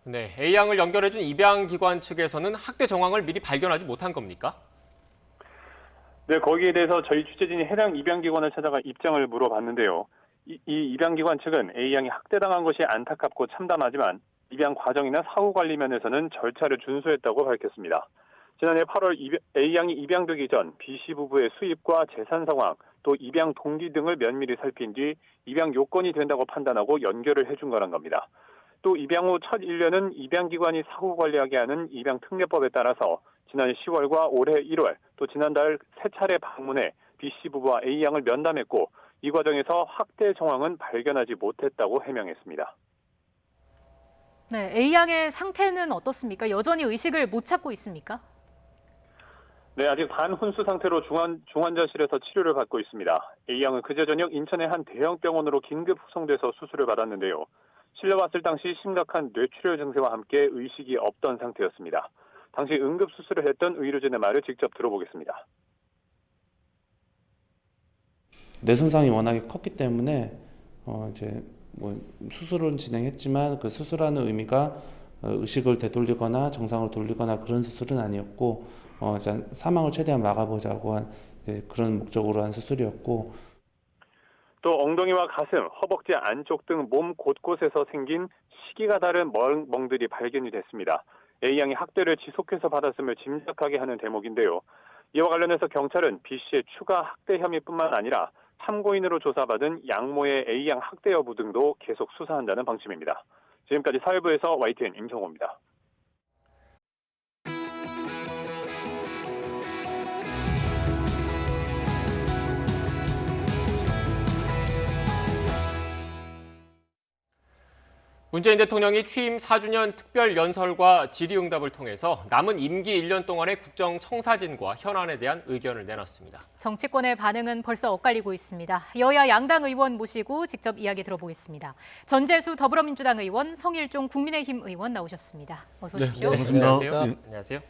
네, A양을 연결해준 입양기관 측에서는 학대 정황을 미리 발견하지 못한 겁니까? 네, 거기에 대해서 저희 취재진이 해당 입양기관을 찾아가 입장을 물어봤는데요. 이 입양기관 측은 A양이 학대당한 것이 안타깝고 참담하지만 입양 과정이나 사후 관리 면에서는 절차를 준수했다고 밝혔습니다. 지난해 8월 A양이 입양되기 전 B씨 부부의 수입과 재산 상황, 또 입양 동기 등을 면밀히 살핀 뒤 입양 요건이 된다고 판단하고 연결을 해준 거란 겁니다. 또 입양 후 첫 1년은 입양기관이 사후 관리하게 하는 입양특례법에 따라서 지난 10월과 올해 1월, 또 지난달 3차례 방문해 B씨 부부와 A양을 면담했고 이 과정에서 학대 정황은 발견하지 못했다고 해명했습니다. 네, A양의 상태는 어떻습니까? 여전히 의식을 못 찾고 있습니까? 네, 아직 반혼수 상태로 중환자실에서 치료를 받고 있습니다. A양은 그제 저녁 인천의 한 대형 병원으로 긴급 후송돼서 수술을 받았는데요. 실려왔을 당시 심각한 뇌출혈 증세와 함께 의식이 없던 상태였습니다. 당시 응급수술을 했던 의료진의 말을 직접 들어보겠습니다. 뇌 손상이 워낙에 컸기 때문에 이제 수술은 진행했지만 그 수술하는 의미가 의식을 되돌리거나 정상으로 돌리거나 그런 수술은 아니었고 일단 사망을 최대한 막아보자고 한 그런 목적으로 한 수술이었고 또 엉덩이와 가슴, 허벅지 안쪽 등 몸 곳곳에서 생긴 시기가 다른 멍들이 발견이 됐습니다. A양이 학대를 지속해서 받았음을 짐작하게 하는 대목인데요. 이와 관련해서 경찰은 B씨의 추가 학대 혐의뿐만 아니라 참고인으로 조사받은 양모의 A양 학대 여부 등도 계속 수사한다는 방침입니다. 지금까지 사회부에서 YTN 임성호입니다. 문재인 대통령이 취임 4주년 특별 연설과 질의응답을 통해서 남은 임기 1년 동안의 국정 청사진과 현안에 대한 의견을 내놨습니다. 정치권의 반응은 벌써 엇갈리고 있습니다. 여야 양당 의원 모시고 직접 이야기 들어보겠습니다. 전재수 더불어민주당 의원, 성일종 국민의힘 의원 나오셨습니다. 어서 오십시오. 네, 반갑습니다. 안녕하세요. 네. 안녕하세요.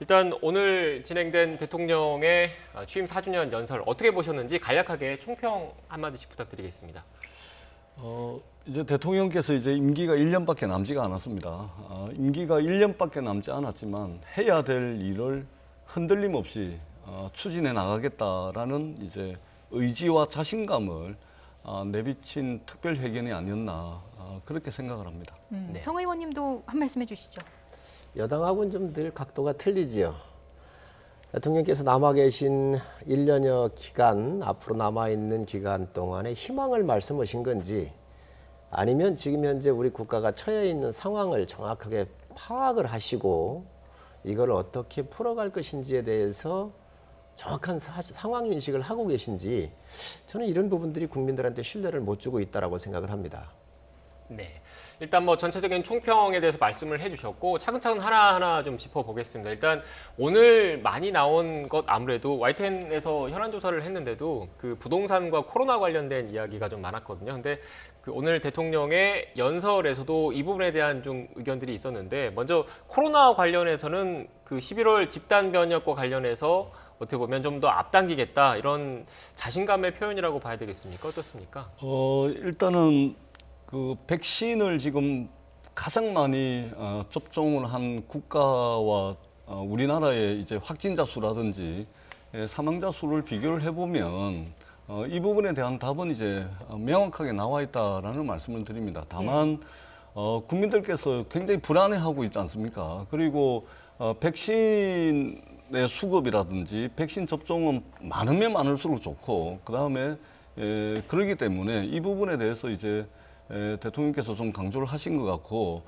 일단 오늘 진행된 대통령의 취임 4주년 연설 어떻게 보셨는지 간략하게 총평 한마디씩 부탁드리겠습니다. 이제 대통령께서 이제 임기가 1년밖에 남지가 않았습니다. 임기가 1년밖에 남지 않았지만 해야 될 일을 흔들림 없이 추진해 나가겠다라는 이제 의지와 자신감을 내비친 특별 회견이 아니었나 그렇게 생각을 합니다. 네. 성 의원님도 한 말씀 해주시죠. 여당하고는 좀 늘 각도가 틀리지요. 대통령께서 남아 계신 1년여 기간, 앞으로 남아있는 기간 동안에 희망을 말씀하신 건지 아니면 지금 현재 우리 국가가 처해 있는 상황을 정확하게 파악을 하시고 이걸 어떻게 풀어갈 것인지에 대해서 정확한 상황 인식을 하고 계신지 저는 이런 부분들이 국민들한테 신뢰를 못 주고 있다라고 생각을 합니다. 네. 일단 뭐 전체적인 총평에 대해서 말씀을 해주셨고 차근차근 하나하나 좀 짚어보겠습니다. 일단 오늘 많이 나온 것 아무래도 YTN에서 현안 조사를 했는데도 그 부동산과 코로나 관련된 이야기가 좀 많았거든요. 근데 그 오늘 대통령의 연설에서도 이 부분에 대한 좀 의견들이 있었는데 먼저 코로나 관련해서는 그 11월 집단 면역과 관련해서 어떻게 보면 좀 더 앞당기겠다 이런 자신감의 표현이라고 봐야 되겠습니까? 어떻습니까? 일단은 그 백신을 지금 가장 많이 접종을 한 국가와 우리나라의 이제 확진자 수라든지 사망자 수를 비교를 해보면 이 부분에 대한 답은 이제 명확하게 나와 있다라는 말씀을 드립니다. 다만 국민들께서 굉장히 불안해하고 있지 않습니까? 그리고 백신의 수급이라든지 백신 접종은 많으면 많을수록 좋고 그다음에 그러기 때문에 이 부분에 대해서 이제 대통령께서 좀 강조를 하신 것 같고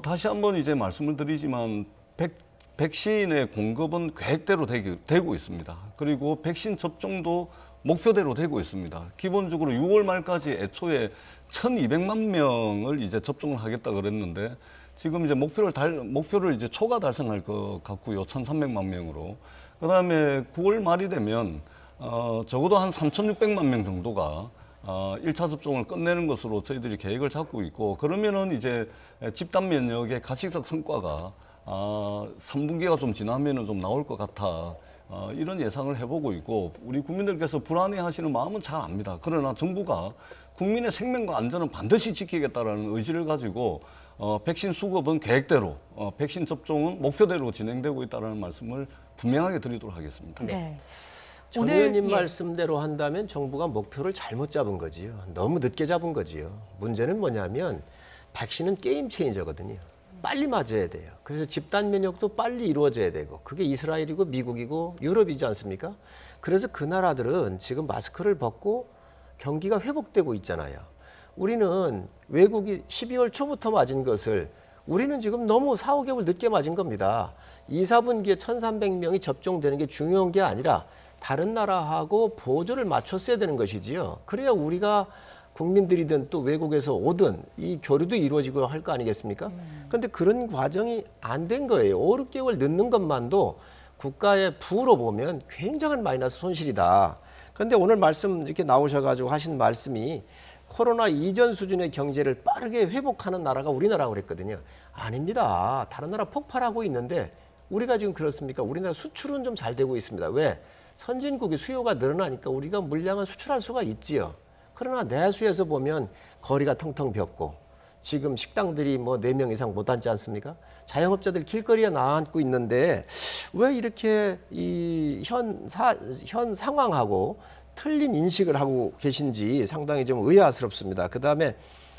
다시 한번 이제 말씀을 드리지만 백신의 공급은 계획대로 되고 있습니다. 그리고 백신 접종도 목표대로 되고 있습니다. 기본적으로 6월 말까지 애초에 1,200만 명을 이제 접종을 하겠다 그랬는데 지금 이제 목표를 이제 초과 달성할 것 같고요. 1,300만 명으로. 그다음에 9월 말이 되면 적어도 한 3,600만 명 정도가 1차 접종을 끝내는 것으로 저희들이 계획을 잡고 있고 그러면은 이제 집단 면역의 가시적 성과가 3분기가 좀 지나면은 좀 나올 것 같아 이런 예상을 해보고 있고 우리 국민들께서 불안해하시는 마음은 잘 압니다. 그러나 정부가 국민의 생명과 안전은 반드시 지키겠다라는 의지를 가지고 백신 수급은 계획대로 백신 접종은 목표대로 진행되고 있다는 말씀을 분명하게 드리도록 하겠습니다. 네. 정 의원님 말씀대로 한다면 정부가 목표를 잘못 잡은 거지요. 너무 늦게 잡은 거지요. 문제는 뭐냐면 백신은 게임 체인저거든요. 빨리 맞아야 돼요. 그래서 집단 면역도 빨리 이루어져야 되고 그게 이스라엘이고 미국이고 유럽이지 않습니까? 그래서 그 나라들은 지금 마스크를 벗고 경기가 회복되고 있잖아요. 우리는 외국이 12월 초부터 맞은 것을 우리는 지금 너무 4, 5개월 늦게 맞은 겁니다. 2, 4분기에 1,300명이 접종되는 게 중요한 게 아니라 다른 나라하고 보조를 맞췄어야 되는 것이지요. 그래야 우리가 국민들이든 또 외국에서 오든 이 교류도 이루어지고 할 거 아니겠습니까? 그런데 그런 과정이 안 된 거예요. 5, 6개월 늦는 것만도 국가의 부로 보면 굉장한 마이너스 손실이다. 그런데 오늘 말씀 이렇게 나오셔가지고 하신 말씀이 코로나 이전 수준의 경제를 빠르게 회복하는 나라가 우리나라고 그랬거든요. 아닙니다. 다른 나라 폭발하고 있는데 우리가 지금 그렇습니까? 우리나라 수출은 좀 잘 되고 있습니다. 왜? 선진국이 수요가 늘어나니까 우리가 물량을 수출할 수가 있지요. 그러나 내수에서 보면 거리가 텅텅 비었고 지금 식당들이 뭐 4명 이상 못 앉지 않습니까? 자영업자들 길거리에 나앉고 있는데 왜 이렇게 이 현 상황하고 틀린 인식을 하고 계신지 상당히 좀 의아스럽습니다. 그다음에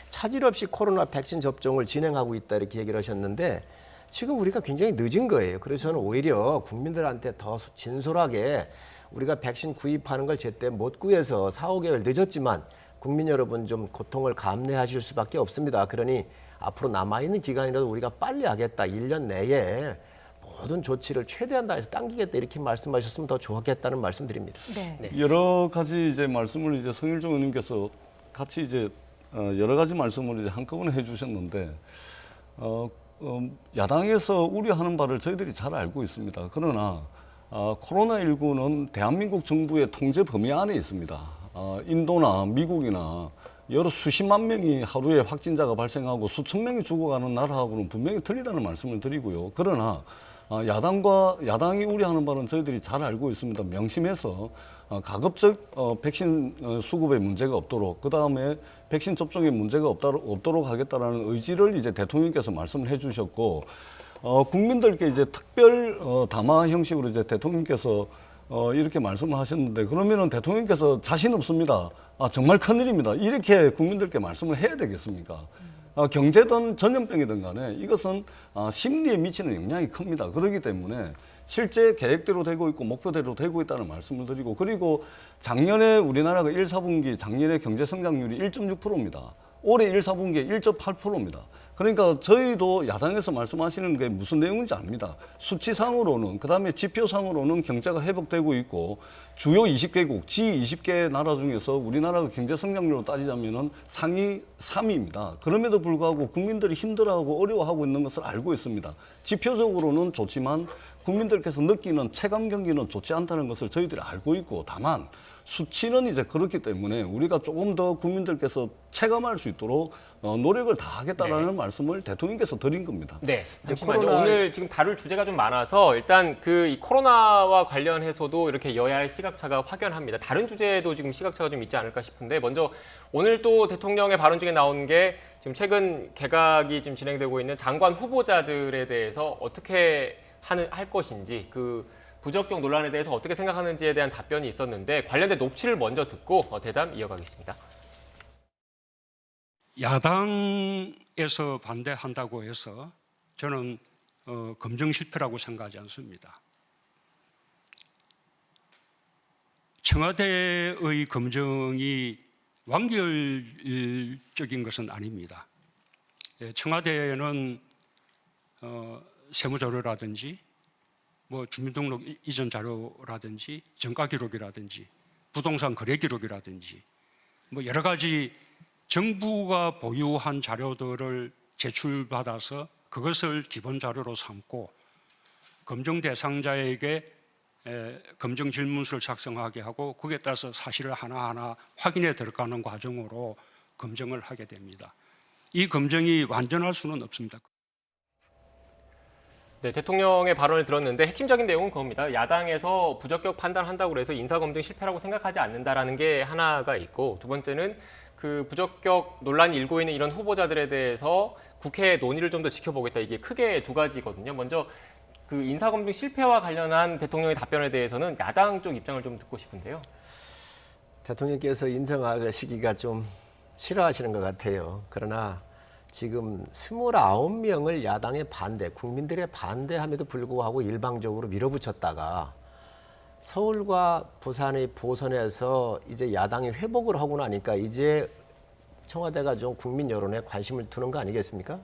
차질 없이 코로나 백신 접종을 진행하고 있다 이렇게 얘기를 하셨는데 지금 우리가 굉장히 늦은 거예요. 그래서 저는 오히려 국민들한테 더 진솔하게 우리가 백신 구입하는 걸 제때 못 구해서 4, 5개월 늦었지만 국민 여러분 좀 고통을 감내하실 수밖에 없습니다. 그러니 앞으로 남아있는 기간이라도 우리가 빨리 하겠다. 1년 내에 모든 조치를 최대한 다해서 당기겠다 이렇게 말씀하셨으면 더 좋았겠다는 말씀드립니다. 네. 여러 가지 이제 말씀을 이제 성일종 의원님께서 같이 이제 여러 가지 말씀을 이제 한꺼번에 해주셨는데 야당에서 우려하는 바를 저희들이 잘 알고 있습니다. 그러나 코로나19는 대한민국 정부의 통제 범위 안에 있습니다. 인도나 미국이나 여러 수십만 명이 하루에 확진자가 발생하고 수천 명이 죽어가는 나라하고는 분명히 틀리다는 말씀을 드리고요. 그러나 야당이 우려하는 바는 저희들이 잘 알고 있습니다. 명심해서 가급적 백신 수급에 문제가 없도록 그다음에 백신 접종에 문제가 없도록 하겠다라는 의지를 이제 대통령께서 말씀을 해주셨고 국민들께 이제 특별 담화 형식으로 이제 대통령께서 이렇게 말씀을 하셨는데 그러면은 대통령께서 자신 없습니다. 정말 큰일입니다. 이렇게 국민들께 말씀을 해야 되겠습니까? 경제든 전염병이든 간에 이것은 심리에 미치는 영향이 큽니다. 그렇기 때문에 실제 계획대로 되고 있고 목표대로 되고 있다는 말씀을 드리고 그리고 작년에 우리나라가 1, 4분기 작년에 경제 성장률이 1.6%입니다. 올해 1, 4분기에 1.8%입니다. 그러니까 저희도 야당에서 말씀하시는 게 무슨 내용인지 압니다. 수치상으로는, 그다음에 지표상으로는 경제가 회복되고 있고 주요 20개국, G20개 나라 중에서 우리나라가 경제 성장률로 따지자면은 상위 3위입니다. 그럼에도 불구하고 국민들이 힘들어하고 어려워하고 있는 것을 알고 있습니다. 지표적으로는 좋지만 국민들께서 느끼는 체감 경기는 좋지 않다는 것을 저희들이 알고 있고, 다만 수치는 이제 그렇기 때문에 우리가 조금 더 국민들께서 체감할 수 있도록 노력을 다하겠다라는 말씀을 대통령께서 드린 겁니다. 네, 잠시만요. 오늘 지금 다룰 주제가 좀 많아서 일단 이 코로나와 관련해서도 이렇게 여야의 시각차가 확연합니다. 다른 주제도 지금 시각차가 좀 있지 않을까 싶은데, 먼저 오늘 또 대통령의 발언 중에 나온 게 지금 최근 개각이 지금 진행되고 있는 장관 후보자들에 대해서 어떻게 할 것인지, 부적격 논란에 대해서 어떻게 생각하는지에 대한 답변이 있었는데, 관련된 녹취를 먼저 듣고 대담 이어가겠습니다. 야당에서 반대한다고 해서 저는 검증 실패라고 생각하지 않습니다. 청와대의 검증이 완결적인 것은 아닙니다. 청와대에는 세무자료라든지 주민등록 이전 자료라든지 정가 기록이라든지 부동산 거래 기록이라든지 여러 가지 정부가 보유한 자료들을 제출받아서 그것을 기본 자료로 삼고 검증 대상자에게 검증 질문서를 작성하게 하고 거기에 따라서 사실을 하나하나 확인해 들어가는 과정으로 검증을 하게 됩니다. 이 검증이 완전할 수는 없습니다. 네, 대통령의 발언을 들었는데 핵심적인 내용은 그겁니다. 야당에서 부적격 판단한다고 해서 인사검증 실패라고 생각하지 않는다라는 게 하나가 있고, 두 번째는 부적격 논란이 일고 있는 이런 후보자들에 대해서 국회 논의를 좀 더 지켜보겠다. 이게 크게 두 가지거든요. 먼저 인사검증 실패와 관련한 대통령의 답변에 대해서는 야당 쪽 입장을 좀 듣고 싶은데요. 대통령께서 인정하시기가 좀 싫어하시는 것 같아요. 그러나 지금 29명을 야당의 반대, 국민들의 반대함에도 불구하고 일방적으로 밀어붙였다가 서울과 부산의 보선에서 이제 야당이 회복을 하고 나니까 이제 청와대가 좀 국민 여론에 관심을 두는 거 아니겠습니까?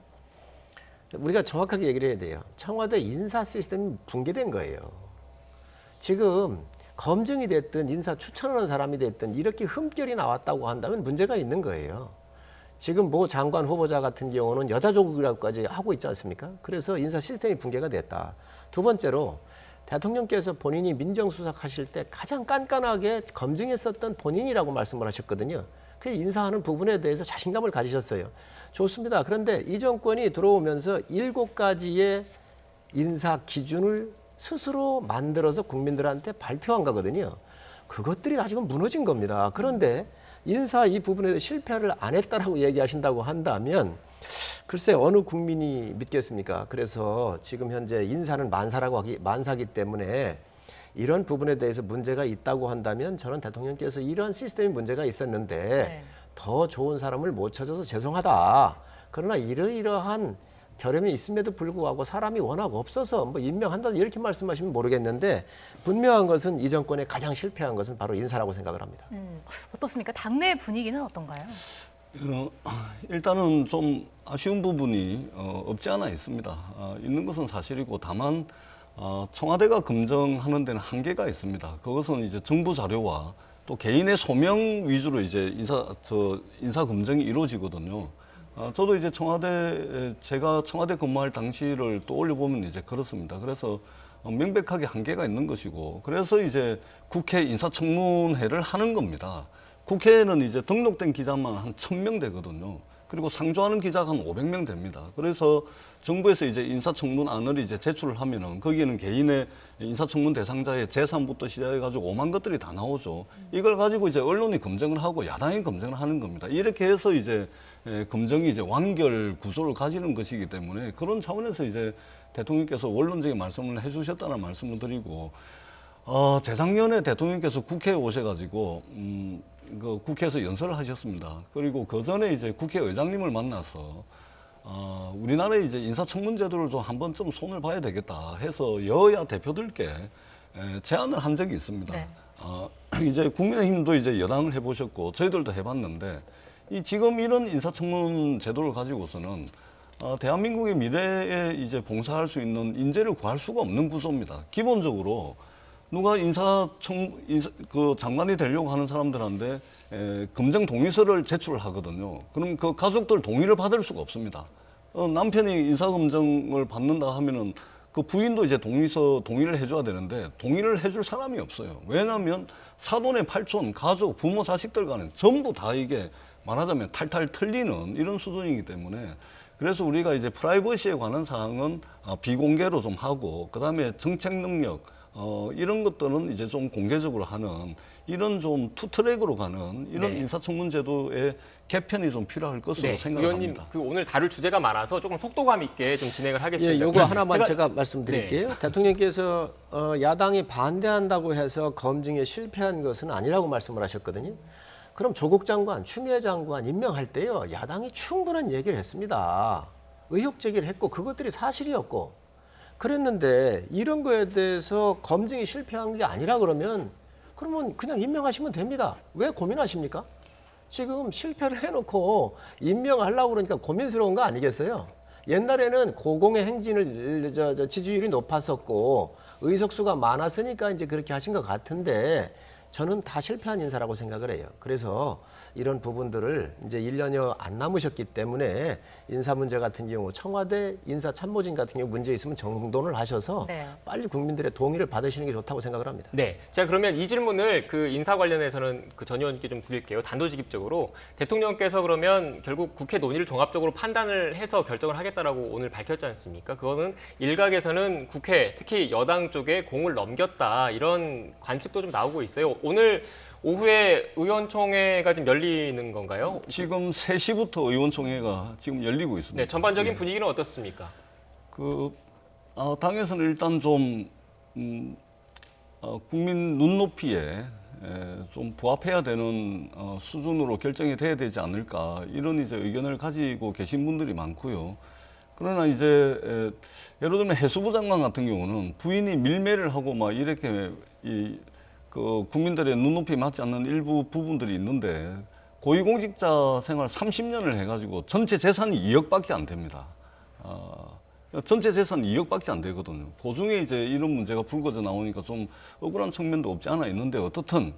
우리가 정확하게 얘기를 해야 돼요. 청와대 인사 시스템이 붕괴된 거예요. 지금 검증이 됐든 인사 추천하는 사람이 됐든 이렇게 흠결이 나왔다고 한다면 문제가 있는 거예요. 지금 모 장관 후보자 같은 경우는 여자 조국이라고까지 하고 있지 않습니까? 그래서 인사 시스템이 붕괴가 됐다. 두 번째로 대통령께서 본인이 민정수석하실 때 가장 깐깐하게 검증했었던 본인이라고 말씀을 하셨거든요. 그 인사하는 부분에 대해서 자신감을 가지셨어요. 좋습니다. 그런데 이 정권이 들어오면서 7가지의 인사 기준을 스스로 만들어서 국민들한테 발표한 거거든요. 그것들이 다 지금 무너진 겁니다. 그런데 인사 이 부분에서 실패를 안 했다라고 얘기하신다고 한다면 글쎄 어느 국민이 믿겠습니까? 그래서 지금 현재 인사는 만사기 때문에 이런 부분에 대해서 문제가 있다고 한다면 저는 대통령께서 이런 시스템이 문제가 있었는데 더 좋은 사람을 못 찾아서 죄송하다. 그러나 이러이러한 결함이 있음에도 불구하고 사람이 워낙 없어서 임명한다 이렇게 말씀하시면 모르겠는데 분명한 것은 이 정권의 가장 실패한 것은 바로 인사라고 생각을 합니다. 어떻습니까? 당내 분위기는 어떤가요? 일단은 좀 아쉬운 부분이 없지 않아 있습니다. 있는 것은 사실이고, 다만 청와대가 검증하는 데는 한계가 있습니다. 그것은 이제 정부 자료와 또 개인의 소명 위주로 이제 인사 검증이 이루어지거든요. 저도 이제 제가 청와대 근무할 당시를 떠올려 보면 이제 그렇습니다. 그래서 명백하게 한계가 있는 것이고, 그래서 이제 국회 인사청문회를 하는 겁니다. 국회에는 이제 등록된 기자만 한 1000명 되거든요. 그리고 상주하는 기자가 한 500명 됩니다. 그래서 정부에서 이제 인사청문안을 이제 제출을 하면은 거기에는 개인의 인사청문 대상자의 재산부터 시작해가지고 오만 것들이 다 나오죠. 이걸 가지고 이제 언론이 검증을 하고 야당이 검증을 하는 겁니다. 이렇게 해서 이제 검증이 이제 완결 구조를 가지는 것이기 때문에 그런 차원에서 이제 대통령께서 원론적인 말씀을 해주셨다는 말씀을 드리고, 재작년에 대통령께서 국회에 오셔가지고 그 국회에서 연설을 하셨습니다. 그리고 그 전에 이제 국회의장님을 만나서 우리나라의 이제 인사청문제도를 좀 한번 좀 손을 봐야 되겠다 해서 여야 대표들께 제안을 한 적이 있습니다. 네. 이제 국민의힘도 이제 여당을 해보셨고 저희들도 해봤는데 지금 이런 인사청문 제도를 가지고서는 대한민국의 미래에 이제 봉사할 수 있는 인재를 구할 수가 없는 구조입니다. 기본적으로 누가 그 장관이 되려고 하는 사람들한테 검증 동의서를 제출하거든요. 그럼 그 가족들 동의를 받을 수가 없습니다. 남편이 인사검증을 받는다 하면은 그 부인도 이제 동의를 해줘야 되는데 동의를 해줄 사람이 없어요. 왜냐하면 사돈의 팔촌, 가족, 부모, 자식들 간에 전부 다 이게 말하자면 탈탈 틀리는 이런 수준이기 때문에 그래서 우리가 이제 프라이버시에 관한 사항은 비공개로 좀 하고 그다음에 정책 능력 이런 것들은 이제 좀 공개적으로 하는 이런 좀 투트랙으로 가는 이런 네. 인사청문 제도의 개편이 좀 필요할 것으로 네, 생각합니다. 의원님, 오늘 다룰 주제가 많아서 조금 속도감 있게 좀 진행을 하겠습니다. 예, 요거 하나만 제가 말씀드릴게요. 네. 대통령께서 야당이 반대한다고 해서 검증에 실패한 것은 아니라고 말씀을 하셨거든요. 그럼 조국 장관, 추미애 장관 임명할 때요, 야당이 충분한 얘기를 했습니다. 의혹 제기를 했고 그것들이 사실이었고 그랬는데 이런 거에 대해서 검증이 실패한 게 아니라 그러면 그냥 임명하시면 됩니다. 왜 고민하십니까? 지금 실패를 해놓고 임명하려고 그러니까 고민스러운 거 아니겠어요? 옛날에는 고공의 행진을 지지율이 높았었고 의석수가 많았으니까 이제 그렇게 하신 것 같은데 저는 다 실패한 인사라고 생각을 해요. 그래서 이런 부분들을 이제 1년여 안 남으셨기 때문에 인사 문제 같은 경우 청와대 인사 참모진 같은 경우 문제 있으면 정돈을 하셔서 네. 빨리 국민들의 동의를 받으시는 게 좋다고 생각을 합니다. 네. 자, 그러면 이 질문을 그 인사 관련해서는 그 전 의원님께 좀 드릴게요. 단도직입적으로. 대통령께서 그러면 결국 국회 논의를 종합적으로 판단을 해서 결정을 하겠다라고 오늘 밝혔지 않습니까? 그거는 일각에서는 국회, 특히 여당 쪽에 공을 넘겼다. 이런 관측도 좀 나오고 있어요. 오늘 오후에 의원총회가 지금 열리는 건가요? 지금 3시부터 의원총회가 지금 열리고 있습니다. 네, 전반적인 분위기는 어떻습니까? 당에서는 일단 좀 국민 눈높이에 좀 부합해야 되는 수준으로 결정이 돼야 되지 않을까 이런 이제 의견을 가지고 계신 분들이 많고요. 그러나 이제 예를 들면 해수부 장관 같은 경우는 부인이 밀매를 하고 막 이렇게 그 국민들의 눈높이 맞지 않는 일부 부분들이 있는데 고위공직자 생활 30년을 해가지고 전체 재산이 2억밖에 안 됩니다. 전체 재산 2억밖에 안 되거든요. 도중에 이제 이런 문제가 불거져 나오니까 좀 억울한 측면도 없지 않아 있는데 어떻든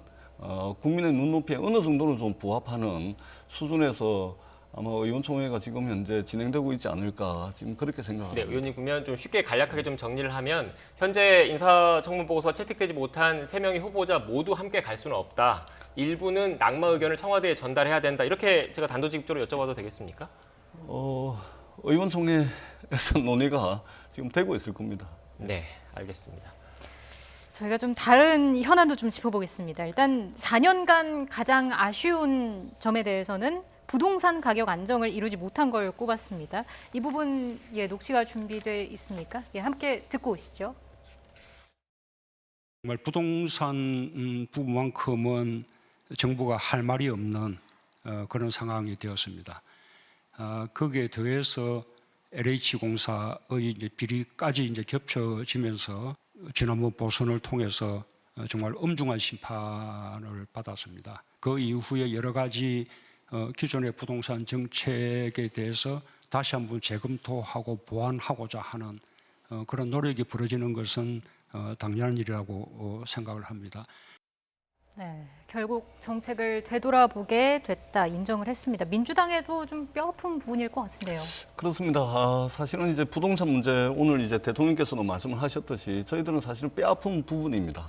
국민의 눈높이에 어느 정도는 좀 부합하는 수준에서 아마 의원총회가 지금 현재 진행되고 있지 않을까 지금 그렇게 생각합니다. 네, 의원님 그러면 좀 쉽게 간략하게 좀 정리를 하면 현재 인사청문보고서 채택되지 못한 3명의 후보자 모두 함께 갈 수는 없다. 일부는 낙마 의견을 청와대에 전달해야 된다. 이렇게 제가 단도직입적으로 여쭤봐도 되겠습니까? 의원총회에서 논의가 지금 되고 있을 겁니다. 네, 알겠습니다. 저희가 좀 다른 현안도 좀 짚어보겠습니다. 일단 4년간 가장 아쉬운 점에 대해서는 부동산 가격 안정을 이루지 못한 걸 꼽았습니다. 이 부분 녹취가 준비돼 있습니까? 함께 듣고 오시죠. 정말 부동산 부분만큼은 정부가 할 말이 없는 그런 상황이 되었습니다. 거기에 더해서 LH공사의 이제 비리까지 이제 겹쳐지면서 지난번 보선을 통해서 정말 엄중한 심판을 받았습니다. 그 이후에 여러 가지 기존의 부동산 정책에 대해서 다시 한번 재검토하고 보완하고자 하는 그런 노력이 벌어지는 것은 당연한 일이라고 생각을 합니다. 네, 결국 정책을 되돌아보게 됐다 인정을 했습니다. 민주당에도 좀 뼈아픈 부분일 것 같은데요. 그렇습니다. 사실은 이제 부동산 문제 오늘 이제 대통령께서도 말씀을 하셨듯이 저희들은 사실은 뼈아픈 부분입니다.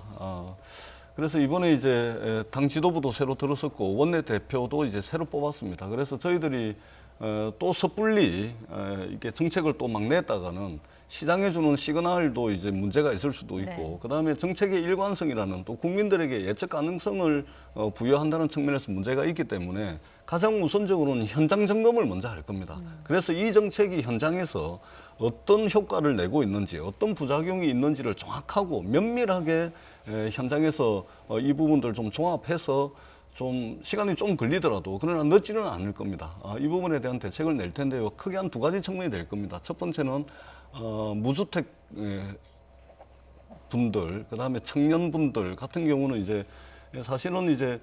그래서 이번에 이제 당 지도부도 새로 들었었고 원내 대표도 이제 새로 뽑았습니다. 그래서 저희들이 또 섣불리 이게 정책을 또 막 냈다가는 시장에 주는 시그널도 이제 문제가 있을 수도 있고, 네. 그다음에 정책의 일관성이라는 또 국민들에게 예측 가능성을 부여한다는 측면에서 문제가 있기 때문에 가장 우선적으로는 현장 점검을 먼저 할 겁니다. 그래서 이 정책이 현장에서 어떤 효과를 내고 있는지, 어떤 부작용이 있는지를 정확하고 면밀하게 현장에서 이 부분들 좀 종합해서 좀 시간이 좀 걸리더라도 그러나 늦지는 않을 겁니다. 이 부분에 대한 대책을 낼 텐데요. 크게 한 2가지 측면이 될 겁니다. 첫 번째는 무주택 분들, 그다음에 청년분들 같은 경우는 이제 사실은 이제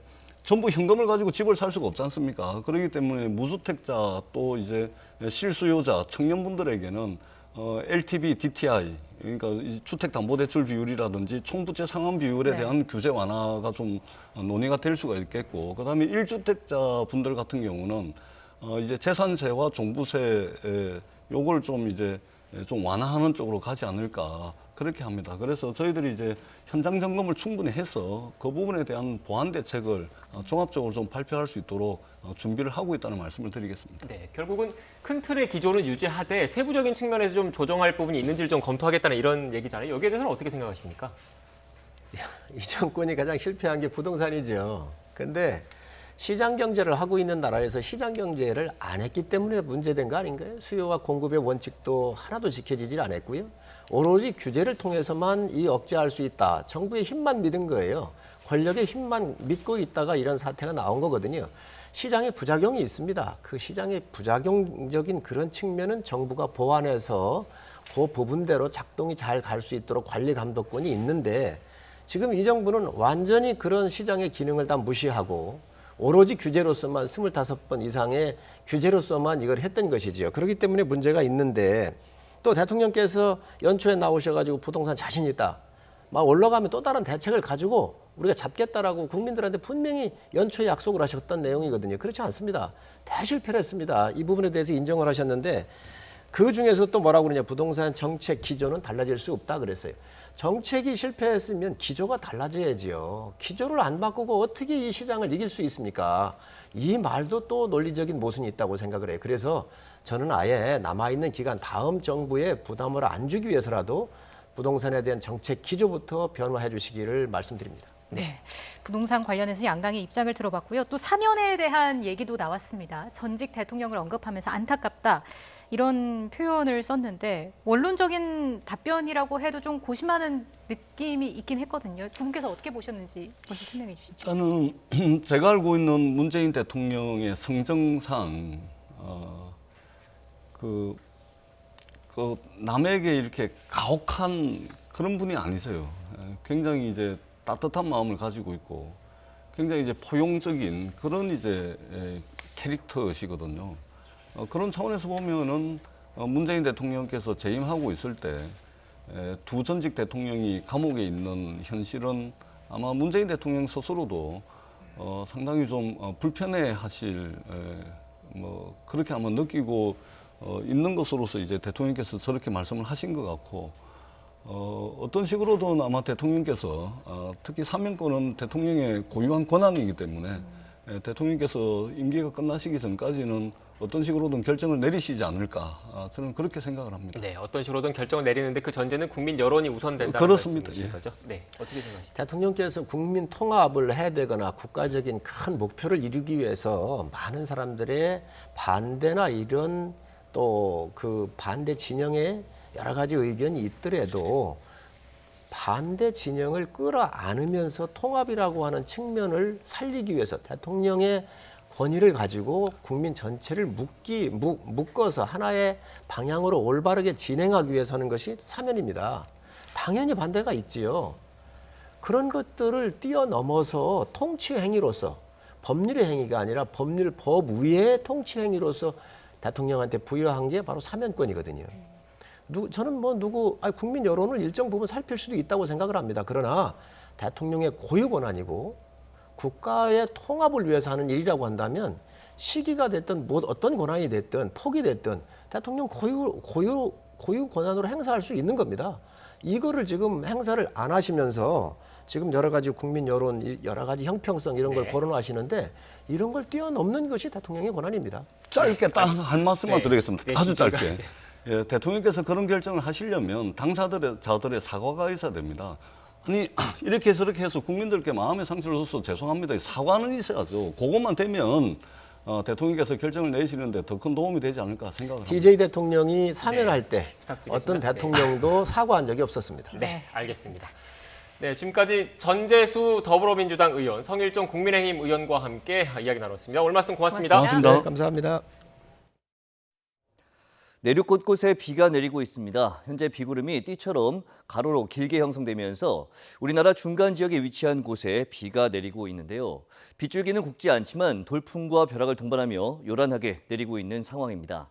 전부 현금을 가지고 집을 살 수가 없지 않습니까? 그렇기 때문에 무주택자 또 이제 실수요자 청년분들에게는 LTV, DTI 그러니까 이 주택담보대출 비율이라든지 총부채 상환 비율에 대한 규제 완화가 좀 논의가 될 수가 있겠고, 그다음에 1주택자 분들 같은 경우는 이제 재산세와 종부세 요걸 좀 이제 좀 완화하는 쪽으로 가지 않을까 그렇게 합니다. 그래서 저희들이 이제 현장 점검을 충분히 해서 그 부분에 대한 보완 대책을 종합적으로 좀 발표할 수 있도록 준비를 하고 있다는 말씀을 드리겠습니다. 네, 결국은 큰 틀의 기조는 유지하되 세부적인 측면에서 좀 조정할 부분이 있는지를 좀 검토하겠다는 이런 얘기잖아요. 여기에 대해서는 어떻게 생각하십니까? 이 정권이 가장 실패한 게 부동산이죠. 근데 시장 경제를 하고 있는 나라에서 시장 경제를 안 했기 때문에 문제된 거 아닌가요? 수요와 공급의 원칙도 하나도 지켜지질 않았고요. 오로지 규제를 통해서만 이 억제할 수 있다. 정부의 힘만 믿은 거예요. 권력의 힘만 믿고 있다가 이런 사태가 나온 거거든요. 시장에 부작용이 있습니다. 그 시장의 부작용적인 그런 측면은 정부가 보완해서 그 부분대로 작동이 잘 갈 수 있도록 관리 감독권이 있는데, 지금 이 정부는 완전히 그런 시장의 기능을 다 무시하고 오로지 규제로서만 25번 이상의 규제로서만 이걸 했던 것이지요. 그렇기 때문에 문제가 있는데, 또 대통령께서 연초에 나오셔가지고 부동산 자신 있다, 막 올라가면 또 다른 대책을 가지고 우리가 잡겠다라고 국민들한테 분명히 연초에 약속을 하셨던 내용이거든요. 그렇지 않습니다. 대실패를 했습니다. 이 부분에 대해서 인정을 하셨는데, 그 중에서 또 뭐라고 그러냐, 부동산 정책 기조는 달라질 수 없다 그랬어요. 정책이 실패했으면 기조가 달라져야지요. 기조를 안 바꾸고 어떻게 이 시장을 이길 수 있습니까? 이 말도 또 논리적인 모순이 있다고 생각을 해요. 그래서 저는 아예 남아있는 기간 다음 정부에 부담을 안 주기 위해서라도 부동산에 대한 정책 기조부터 변화해 주시기를 말씀드립니다. 네, 부동산 관련해서 양당의 입장을 들어봤고요. 또 사면에 대한 얘기도 나왔습니다. 전직 대통령을 언급하면서 안타깝다, 이런 표현을 썼는데 원론적인 답변이라고 해도 좀 고심하는 느낌이 있긴 했거든요. 두 분께서 어떻게 보셨는지 먼저 설명해 주시죠. 저는 제가 알고 있는 문재인 대통령의 성정상 그 남에게 이렇게 가혹한 그런 분이 아니세요. 굉장히 이제 따뜻한 마음을 가지고 있고 굉장히 이제 포용적인 그런 이제 캐릭터시거든요. 그런 차원에서 보면은 문재인 대통령께서 재임하고 있을 때 두 전직 대통령이 감옥에 있는 현실은 아마 문재인 대통령 스스로도 상당히 좀 불편해하실 뭐 그렇게 아마 느끼고 있는 것으로서 이제 대통령께서 저렇게 말씀을 하신 것 같고, 어떤 식으로든 아마 대통령께서 특히 사면권은 대통령의 고유한 권한이기 때문에 대통령께서 임기가 끝나시기 전까지는 어떤 식으로든 결정을 내리시지 않을까, 저는 그렇게 생각을 합니다. 네, 어떤 식으로든 결정을 내리는데 그 전제는 국민 여론이 우선된다는 그렇습니다. 말씀이신 거죠? 네, 어떻게 생각하십니까? 대통령께서 국민 통합을 해야 되거나 국가적인 큰 목표를 이루기 위해서 많은 사람들의 반대나 이런 또 그 반대 진영의 여러 가지 의견이 있더라도 반대 진영을 끌어안으면서 통합이라고 하는 측면을 살리기 위해서 대통령의 권위를 가지고 국민 전체를 묶어서 하나의 방향으로 올바르게 진행하기 위해서 하는 것이 사면입니다. 당연히 반대가 있지요. 그런 것들을 뛰어넘어서 통치 행위로서, 법률의 행위가 아니라 법 위의 통치 행위로서 대통령한테 부여한 게 바로 사면권이거든요. 저는 국민 여론을 일정 부분 살필 수도 있다고 생각을 합니다. 그러나 대통령의 고유 권한이고 국가의 통합을 위해서 하는 일이라고 한다면 시기가 됐든 어떤 권한이 됐든 폭이 됐든 대통령 고유 권한으로 행사할 수 있는 겁니다. 이거를 지금 행사를 안 하시면서 지금 여러 가지 국민 여론, 여러 가지 형평성 이런 걸 거론하시는데 이런 걸 뛰어넘는 것이 대통령의 권한입니다. 짧게 딱 한 말씀만 드리겠습니다. 네, 아주 짧게. 예, 대통령께서 그런 결정을 하시려면 당사자들의 사과가 있어야 됩니다. 아니 이렇게 저렇게 해서 국민들께 마음의 상처를 줘서 죄송합니다. 사과는 있어야죠. 그것만 되면 대통령께서 결정을 내시는데 더 큰 도움이 되지 않을까 생각을 합니다. DJ 대통령이 사면할 때 부탁드리겠습니다. 어떤 대통령도 사과한 적이 없었습니다. 네, 알겠습니다. 네, 지금까지 전재수 더불어민주당 의원, 성일종 국민의힘 의원과 함께 이야기 나눴습니다. 오늘 말씀 고맙습니다. 고맙습니다. 네, 감사합니다. 내륙 곳곳에 비가 내리고 있습니다. 현재 비구름이 띠처럼 가로로 길게 형성되면서 우리나라 중간 지역에 위치한 곳에 비가 내리고 있는데요. 빗줄기는 굵지 않지만 돌풍과 벼락을 동반하며 요란하게 내리고 있는 상황입니다.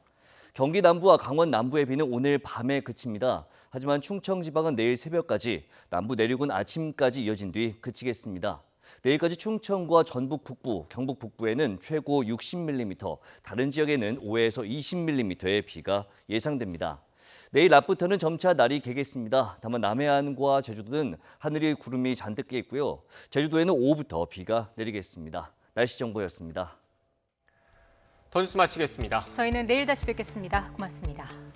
경기 남부와 강원 남부의 비는 오늘 밤에 그칩니다. 하지만 충청 지방은 내일 새벽까지, 남부 내륙은 아침까지 이어진 뒤 그치겠습니다. 내일까지 충청과 전북 북부, 경북 북부에는 최고 60mm, 다른 지역에는 5에서 20mm의 비가 예상됩니다. 내일 낮부터는 점차 날이 개겠습니다. 다만 남해안과 제주도는 하늘이 구름이 잔뜩 깨 있고요. 제주도에는 오후부터 비가 내리겠습니다. 날씨 정보였습니다. 더 뉴스 마치겠습니다. 저희는 내일 다시 뵙겠습니다. 고맙습니다.